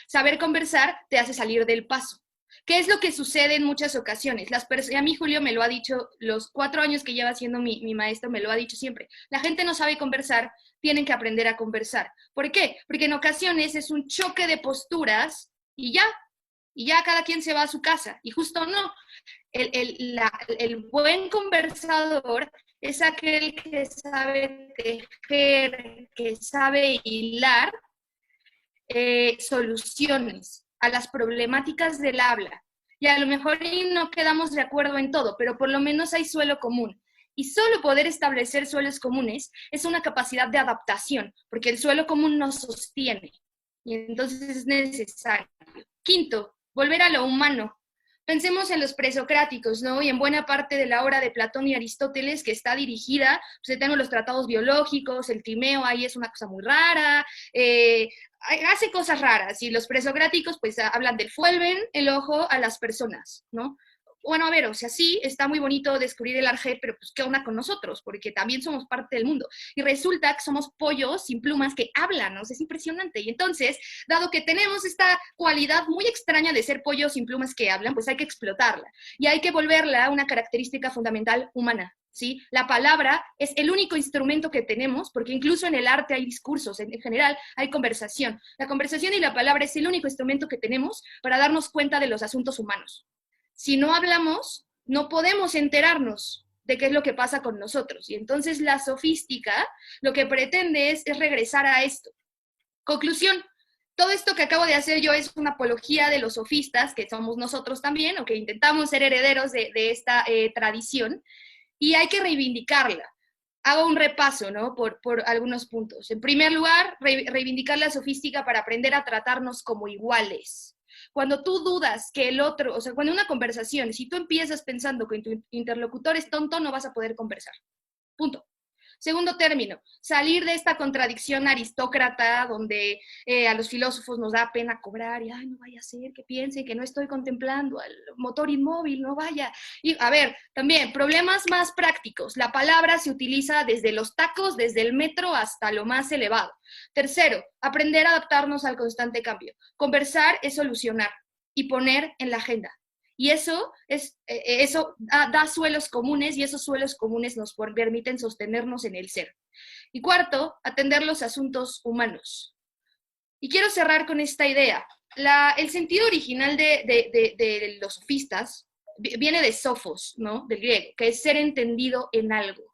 D: Saber conversar te hace salir del paso. ¿Qué es lo que sucede en muchas ocasiones? A mí Julio me lo ha dicho, los 4 años que lleva siendo mi maestro me lo ha dicho siempre. La gente no sabe conversar, tienen que aprender a conversar. ¿Por qué? Porque en ocasiones es un choque de posturas y ya cada quien se va a su casa. Y justo no. El buen conversador es aquel que sabe tejer, que sabe hilar soluciones a las problemáticas del habla. Y a lo mejor no quedamos de acuerdo en todo, pero por lo menos hay suelo común. Y solo poder establecer suelos comunes es una capacidad de adaptación, porque el suelo común nos sostiene. Y entonces es necesario. Quinto, volver a lo humano. Pensemos en los presocráticos, ¿no? Y en buena parte de la obra de Platón y Aristóteles que está dirigida, pues tenemos los tratados biológicos, el Timeo ahí es una cosa muy rara, hace cosas raras, y los presocráticos pues hablan del vuelven el ojo a las personas, ¿no? Bueno, a ver, o sea, sí, está muy bonito descubrir el arjé, pero pues, ¿qué onda con nosotros? Porque también somos parte del mundo. Y resulta que somos pollos sin plumas que hablan, ¿no? O sea, es impresionante. Y entonces, dado que tenemos esta cualidad muy extraña de ser pollos sin plumas que hablan, pues hay que explotarla. Y hay que volverla una característica fundamental humana, ¿sí? La palabra es el único instrumento que tenemos, porque incluso en el arte hay discursos, en general hay conversación. La conversación y la palabra es el único instrumento que tenemos para darnos cuenta de los asuntos humanos. Si no hablamos, no podemos enterarnos de qué es lo que pasa con nosotros. Y entonces la sofística lo que pretende es regresar a esto. Conclusión, todo esto que acabo de hacer yo es una apología de los sofistas, que somos nosotros también, o que intentamos ser herederos de esta tradición, y hay que reivindicarla. Hago un repaso, ¿no? Por algunos puntos. En primer lugar, reivindicar la sofística para aprender a tratarnos como iguales. Cuando tú dudas que el otro, o sea, cuando una conversación, si tú empiezas pensando que tu interlocutor es tonto, no vas a poder conversar. Punto. Segundo término, salir de esta contradicción aristócrata donde a los filósofos nos da pena cobrar y, ay, no vaya a ser que piense que no estoy contemplando al motor inmóvil, no vaya. Y, a ver, también, problemas más prácticos. La palabra se utiliza desde los tacos, desde el metro hasta lo más elevado. Tercero, aprender a adaptarnos al constante cambio. Conversar es solucionar y poner en la agenda. Y eso da suelos comunes, y esos suelos comunes nos permiten sostenernos en el ser. Y cuarto, atender los asuntos humanos. Y quiero cerrar con esta idea. El sentido original de los sofistas viene de sofos, ¿no? Del griego, que es ser entendido en algo.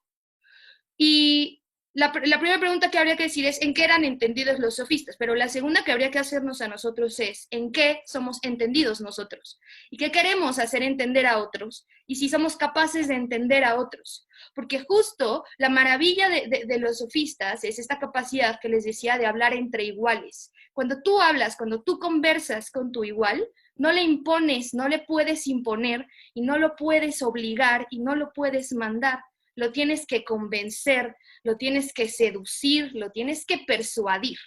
D: Y la primera pregunta que habría que decir es ¿en qué eran entendidos los sofistas? Pero la segunda que habría que hacernos a nosotros es ¿en qué somos entendidos nosotros? ¿Y qué queremos hacer entender a otros? Y si somos capaces de entender a otros. Porque justo la maravilla de los sofistas es esta capacidad que les decía de hablar entre iguales. Cuando tú hablas, cuando tú conversas con tu igual, no le impones, no le puedes imponer y no lo puedes obligar y no lo puedes mandar. Lo tienes que convencer, lo tienes que seducir, lo tienes que persuadir.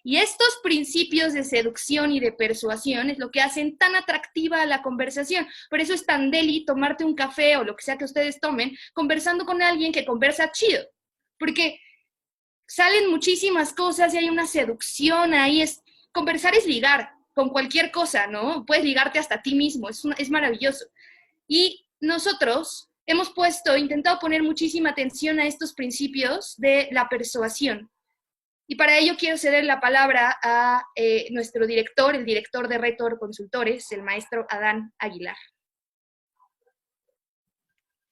D: Y estos principios de seducción y de persuasión es lo que hacen tan atractiva la conversación. Por eso es tan deli tomarte un café o lo que sea que ustedes tomen, conversando con alguien que conversa chido. Porque salen muchísimas cosas y hay una seducción ahí. Conversar es ligar con cualquier cosa, ¿no? Puedes ligarte hasta a ti mismo, es maravilloso. Y nosotros hemos intentado poner muchísima atención a estos principios de la persuasión. Y para ello quiero ceder la palabra a nuestro director, el director de Retor Consultores, el maestro Adán Aguilar.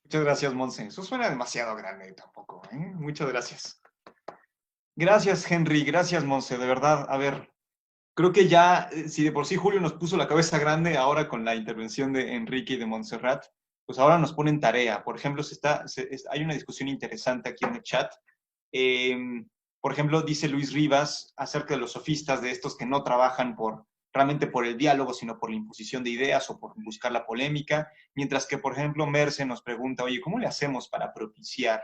B: Muchas gracias, Monse. Eso suena demasiado grande tampoco, ¿eh? Muchas gracias. Gracias, Henry. Gracias, Monse. De verdad, a ver, creo que ya, si de por sí Julio nos puso la cabeza grande, ahora con la intervención de Enrique y de Montserrat, pues ahora nos ponen tarea. Por ejemplo, hay una discusión interesante aquí en el chat. Por ejemplo, dice Luis Rivas acerca de los sofistas, de estos que no trabajan realmente por el diálogo, sino por la imposición de ideas o por buscar la polémica, mientras que, por ejemplo, Merce nos pregunta, oye, ¿cómo le hacemos para propiciar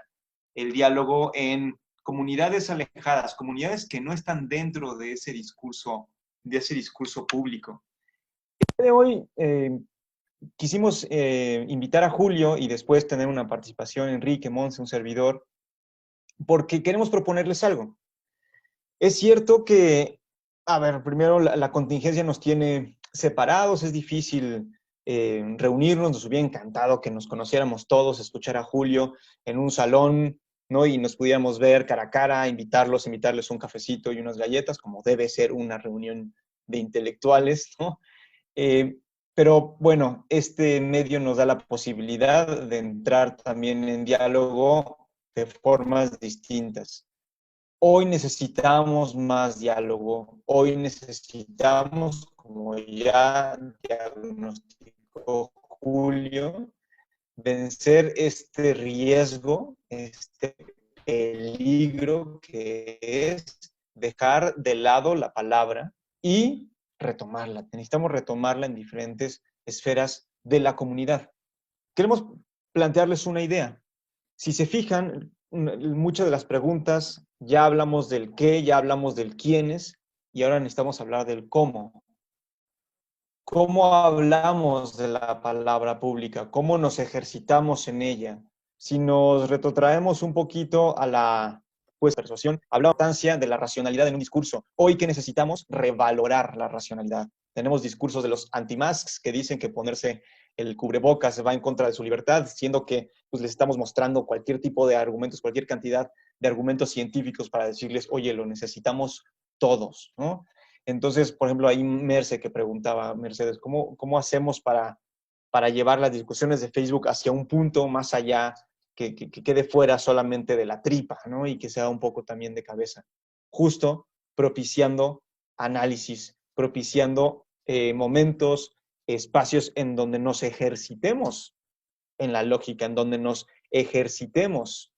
B: el diálogo en comunidades alejadas, comunidades que no están dentro de ese discurso público? El día de hoy quisimos invitar a Julio y después tener una participación, Enrique, Monse, un servidor, porque queremos proponerles algo. Es cierto que, a ver, primero la contingencia nos tiene separados, es difícil reunirnos, nos hubiera encantado que nos conociéramos todos, escuchar a Julio en un salón, ¿no? Y nos pudiéramos ver cara a cara, invitarles un cafecito y unas galletas, como debe ser una reunión de intelectuales, ¿no? Pero bueno, este medio nos da la posibilidad de entrar también en diálogo de formas distintas. Hoy necesitamos más diálogo, hoy necesitamos, como ya diagnosticó Julio, vencer este riesgo, este peligro que es dejar de lado la palabra y retomarla. Necesitamos retomarla en diferentes esferas de la comunidad. Queremos plantearles una idea. Si se fijan, muchas de las preguntas, ya hablamos del qué, ya hablamos del quiénes, y ahora necesitamos hablar del cómo. ¿Cómo hablamos de la palabra pública? ¿Cómo nos ejercitamos en ella? Si nos retrotraemos un poquito a la persuasión, hablamos de la importancia de la racionalidad en un discurso. Hoy que necesitamos revalorar la racionalidad. Tenemos discursos de los anti-masks que dicen que ponerse el cubrebocas va en contra de su libertad, siendo que pues, les estamos mostrando cualquier tipo de argumentos, cualquier cantidad de argumentos científicos para decirles, oye, lo necesitamos todos, ¿no? Entonces, por ejemplo, ahí Merce que preguntaba, Mercedes, ¿cómo hacemos para llevar las discusiones de Facebook hacia un punto más allá, que quede fuera solamente de la tripa, ¿no? Y que sea un poco también de cabeza? Justo propiciando análisis, propiciando momentos, espacios en donde nos ejercitemos en la lógica, en donde nos ejercitemos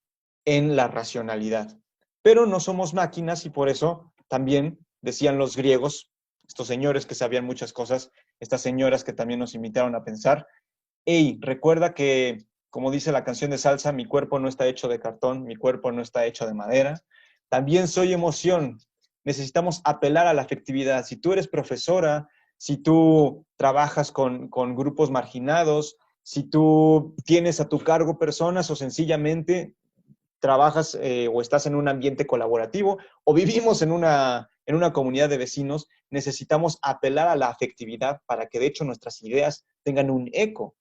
B: en la racionalidad. Pero no somos máquinas y por eso también decían los griegos, estos señores que sabían muchas cosas, estas señoras que también nos invitaron a pensar, hey, recuerda que, como dice la canción de Salsa, mi cuerpo no está hecho de cartón, mi cuerpo no está hecho de madera, también soy emoción. Necesitamos apelar a la afectividad. Si tú eres profesora, si tú trabajas con grupos marginados, si tú tienes a tu cargo personas o sencillamente trabajas o estás en un ambiente colaborativo o vivimos en una comunidad de vecinos, necesitamos apelar a la afectividad para que de hecho nuestras ideas tengan un eco.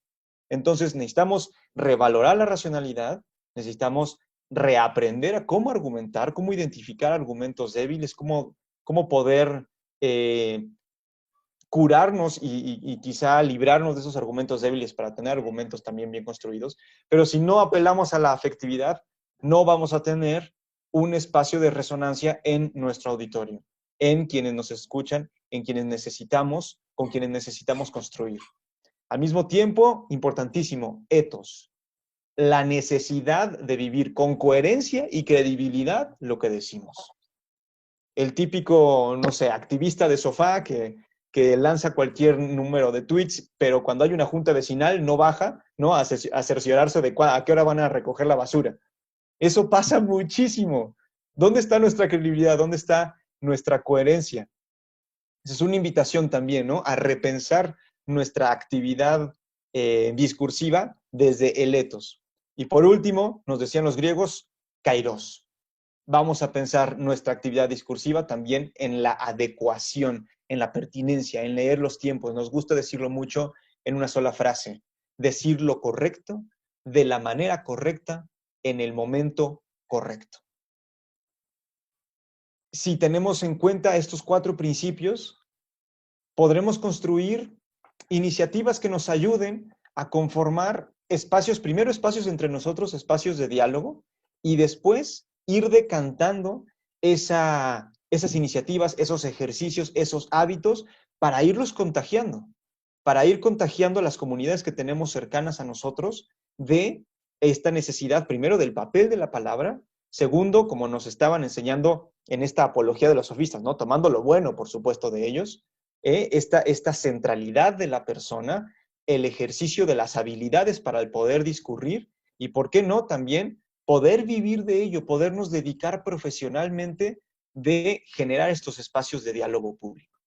B: Entonces necesitamos revalorar la racionalidad, necesitamos reaprender a cómo argumentar, cómo identificar argumentos débiles, cómo poder curarnos y quizá librarnos de esos argumentos débiles para tener argumentos también bien construidos. Pero si no apelamos a la afectividad, no vamos a tener un espacio de resonancia en nuestro auditorio, en quienes nos escuchan, en quienes necesitamos, con quienes necesitamos construir. Al mismo tiempo, importantísimo, ethos, la necesidad de vivir con coherencia y credibilidad lo que decimos. El típico, no sé, activista de sofá que lanza cualquier número de tweets, pero cuando hay una junta vecinal no baja, ¿no? A cerciorarse de a qué hora van a recoger la basura. Eso pasa muchísimo. ¿Dónde está nuestra credibilidad? ¿Dónde está nuestra coherencia? Esa es una invitación también, ¿no? A repensar nuestra actividad discursiva desde el ethos. Y por último, nos decían los griegos, kairos. Vamos a pensar nuestra actividad discursiva también en la adecuación, en la pertinencia, en leer los tiempos. Nos gusta decirlo mucho en una sola frase. Decir lo correcto, de la manera correcta, en el momento correcto. Si tenemos en cuenta estos 4 principios, podremos construir iniciativas que nos ayuden a conformar espacios, primero espacios entre nosotros, espacios de diálogo, y después ir decantando esas iniciativas, esos ejercicios, esos hábitos, para irlos contagiando, para ir contagiando a las comunidades que tenemos cercanas a nosotros de esta necesidad, primero, del papel de la palabra, segundo, como nos estaban enseñando en esta apología de los sofistas, ¿no? Tomando lo bueno, por supuesto, de ellos, esta centralidad de la persona, el ejercicio de las habilidades para el poder discurrir y, ¿por qué no?, también poder vivir de ello, podernos dedicar profesionalmente de generar estos espacios de diálogo público.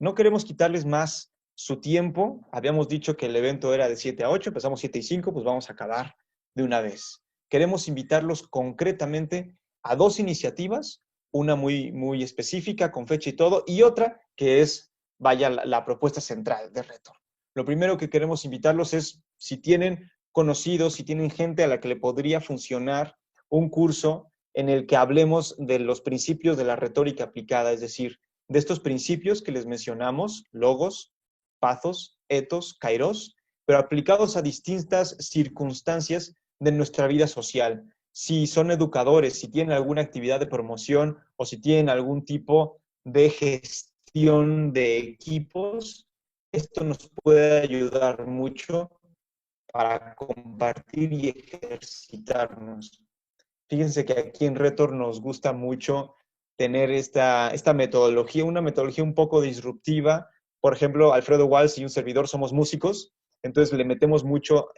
B: No queremos quitarles más su tiempo. Habíamos dicho que el evento era de 7 a 8, empezamos 7 y 5, pues vamos a acabar de una vez. queremos invitarlos concretamente a 2 iniciativas, una muy específica, con fecha y todo, y otra que es, vaya, la propuesta central de Retor. Lo primero que queremos invitarlos es, si tienen conocidos, si tienen gente a la que le podría funcionar un curso en el que hablemos de los principios de la retórica aplicada, es decir, de estos principios que les mencionamos, logos, pathos, ethos, kairos, pero aplicados a distintas circunstancias de nuestra vida social. Si son educadores, si tienen alguna actividad de promoción o si tienen algún tipo de gestión de equipos, esto nos puede ayudar mucho para compartir y ejercitarnos. Fíjense que aquí en Retor nos gusta mucho tener esta metodología, una metodología un poco disruptiva. Por ejemplo, Alfredo Walsh y un servidor somos músicos, entonces le metemos mucho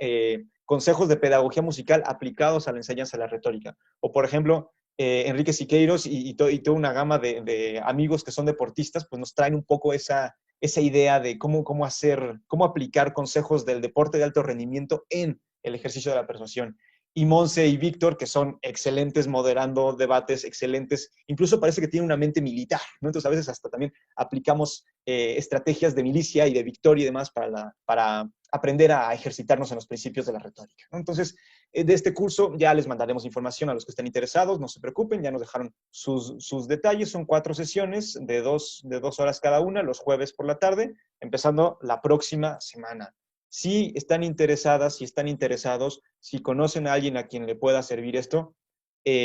B: consejos de pedagogía musical aplicados a la enseñanza de la retórica. O por ejemplo, Enrique Siqueiros y toda una gama de amigos que son deportistas, pues nos traen un poco esa idea de cómo aplicar consejos del deporte de alto rendimiento en el ejercicio de la persuasión. Y Monse y Víctor, que son excelentes moderando debates, excelentes, incluso parece que tienen una mente militar, ¿no? Entonces a veces hasta también aplicamos estrategias de milicia y de victoria y demás para aprender a ejercitarnos en los principios de la retórica, ¿no? Entonces, de este curso ya les mandaremos información a los que estén interesados, no se preocupen, ya nos dejaron sus detalles, son 4 sesiones de 2 horas cada una, los jueves por la tarde, empezando la próxima semana. Si están interesadas, si están interesados, si conocen a alguien a quien le pueda servir esto,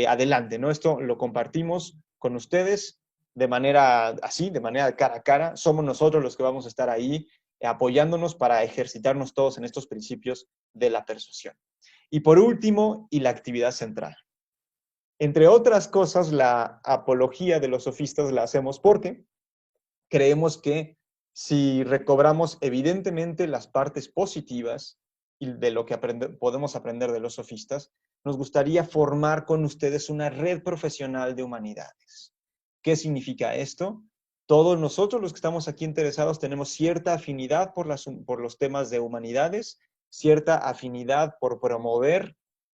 B: adelante, ¿no? Esto lo compartimos con ustedes de manera así, de manera cara a cara. Somos nosotros los que vamos a estar ahí apoyándonos para ejercitarnos todos en estos principios de la persuasión. Y por último, y la actividad central. Entre otras cosas, la apología de los sofistas la hacemos porque creemos que si recobramos evidentemente las partes positivas y de lo que podemos aprender de los sofistas, nos gustaría formar con ustedes una red profesional de humanidades. ¿Qué significa esto? Todos nosotros los que estamos aquí interesados tenemos cierta afinidad por los temas de humanidades, cierta afinidad por promover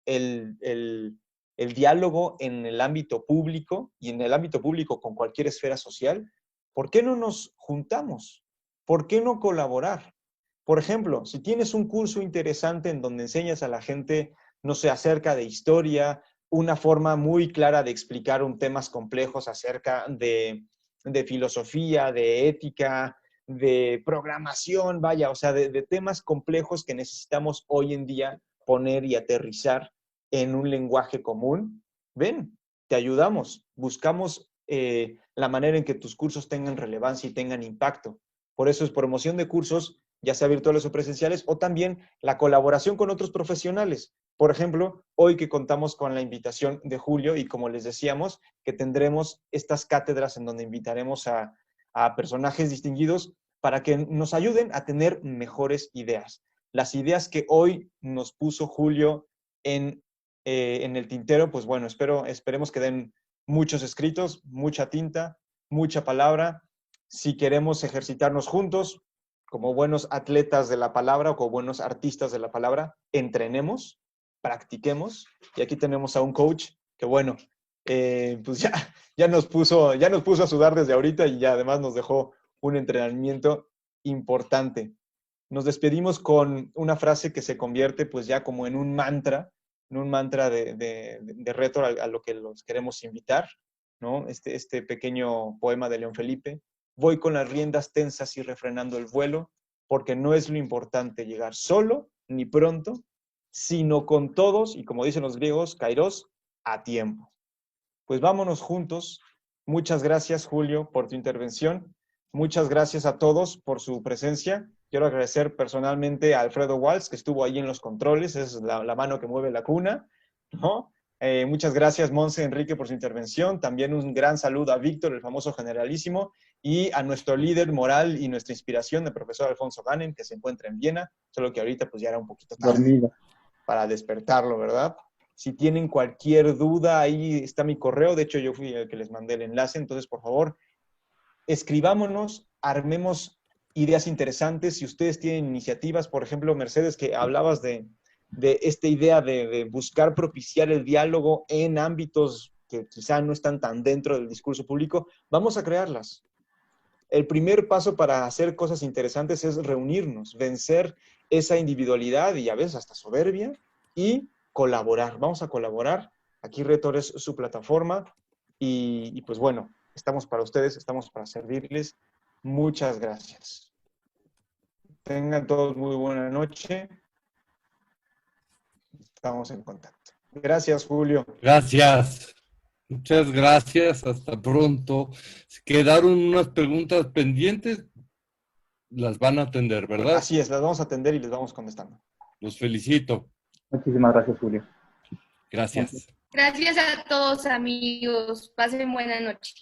B: el diálogo en el ámbito público y en el ámbito público con cualquier esfera social. ¿Por qué no nos juntamos? ¿Por qué no colaborar? Por ejemplo, si tienes un curso interesante en donde enseñas a la gente, no sé, acerca de historia, una forma muy clara de explicar temas complejos acerca de filosofía, de ética, de programación, vaya, o sea, de temas complejos que necesitamos hoy en día poner y aterrizar en un lenguaje común, ven, te ayudamos, buscamos la manera en que tus cursos tengan relevancia y tengan impacto. Por eso es promoción de cursos, ya sea virtuales o presenciales, o también la colaboración con otros profesionales. Por ejemplo, hoy que contamos con la invitación de Julio y como les decíamos, que tendremos estas cátedras en donde invitaremos a personajes distinguidos para que nos ayuden a tener mejores ideas. Las ideas que hoy nos puso Julio en el tintero, pues bueno, esperemos que den muchos escritos, mucha tinta, mucha palabra. Si queremos ejercitarnos juntos, como buenos atletas de la palabra o como buenos artistas de la palabra, entrenemos, practiquemos. Y aquí tenemos a un coach que, bueno, pues ya nos puso a sudar desde ahorita y ya además nos dejó un entrenamiento importante. Nos despedimos con una frase que se convierte pues ya como en un mantra de Retor a lo que los queremos invitar, ¿no? Este pequeño poema de León Felipe. Voy con las riendas tensas y refrenando el vuelo, porque no es lo importante llegar solo ni pronto, sino con todos, y como dicen los griegos, kairos, a tiempo. Pues vámonos juntos. Muchas gracias, Julio, por tu intervención. Muchas gracias a todos por su presencia. Quiero agradecer personalmente a Alfredo Walsh, que estuvo ahí en los controles, es la mano que mueve la cuna, ¿no? Muchas gracias, Monse, Enrique, por su intervención. También un gran saludo a Víctor, el famoso generalísimo, y a nuestro líder moral y nuestra inspiración, el profesor Alfonso Ganem, que se encuentra en Viena, solo que ahorita pues ya era un poquito tarde para despertarlo, ¿verdad? Si tienen cualquier duda, ahí está mi correo. De hecho, yo fui el que les mandé el enlace. Entonces, por favor, escribámonos, armemos ideas interesantes. Si ustedes tienen iniciativas, por ejemplo, Mercedes, que hablabas de de esta idea de buscar propiciar el diálogo en ámbitos que quizá no están tan dentro del discurso público, vamos a crearlas. El primer paso para hacer cosas interesantes es reunirnos, vencer esa individualidad y a veces hasta soberbia y colaborar. Vamos a colaborar. Aquí Rhetor es su plataforma y pues bueno, estamos para ustedes, estamos para servirles. Muchas gracias. Tengan todos muy buena noche. Estamos en contacto. Gracias, Julio.
A: Gracias. Muchas gracias. Hasta pronto. Quedaron unas preguntas pendientes. Las van a atender, ¿verdad?
B: Así es, las vamos a atender y les vamos contestando.
A: Los felicito.
C: Muchísimas gracias, Julio.
A: Gracias.
D: Gracias a todos, amigos. Pasen buena noche.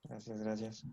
B: Gracias, gracias.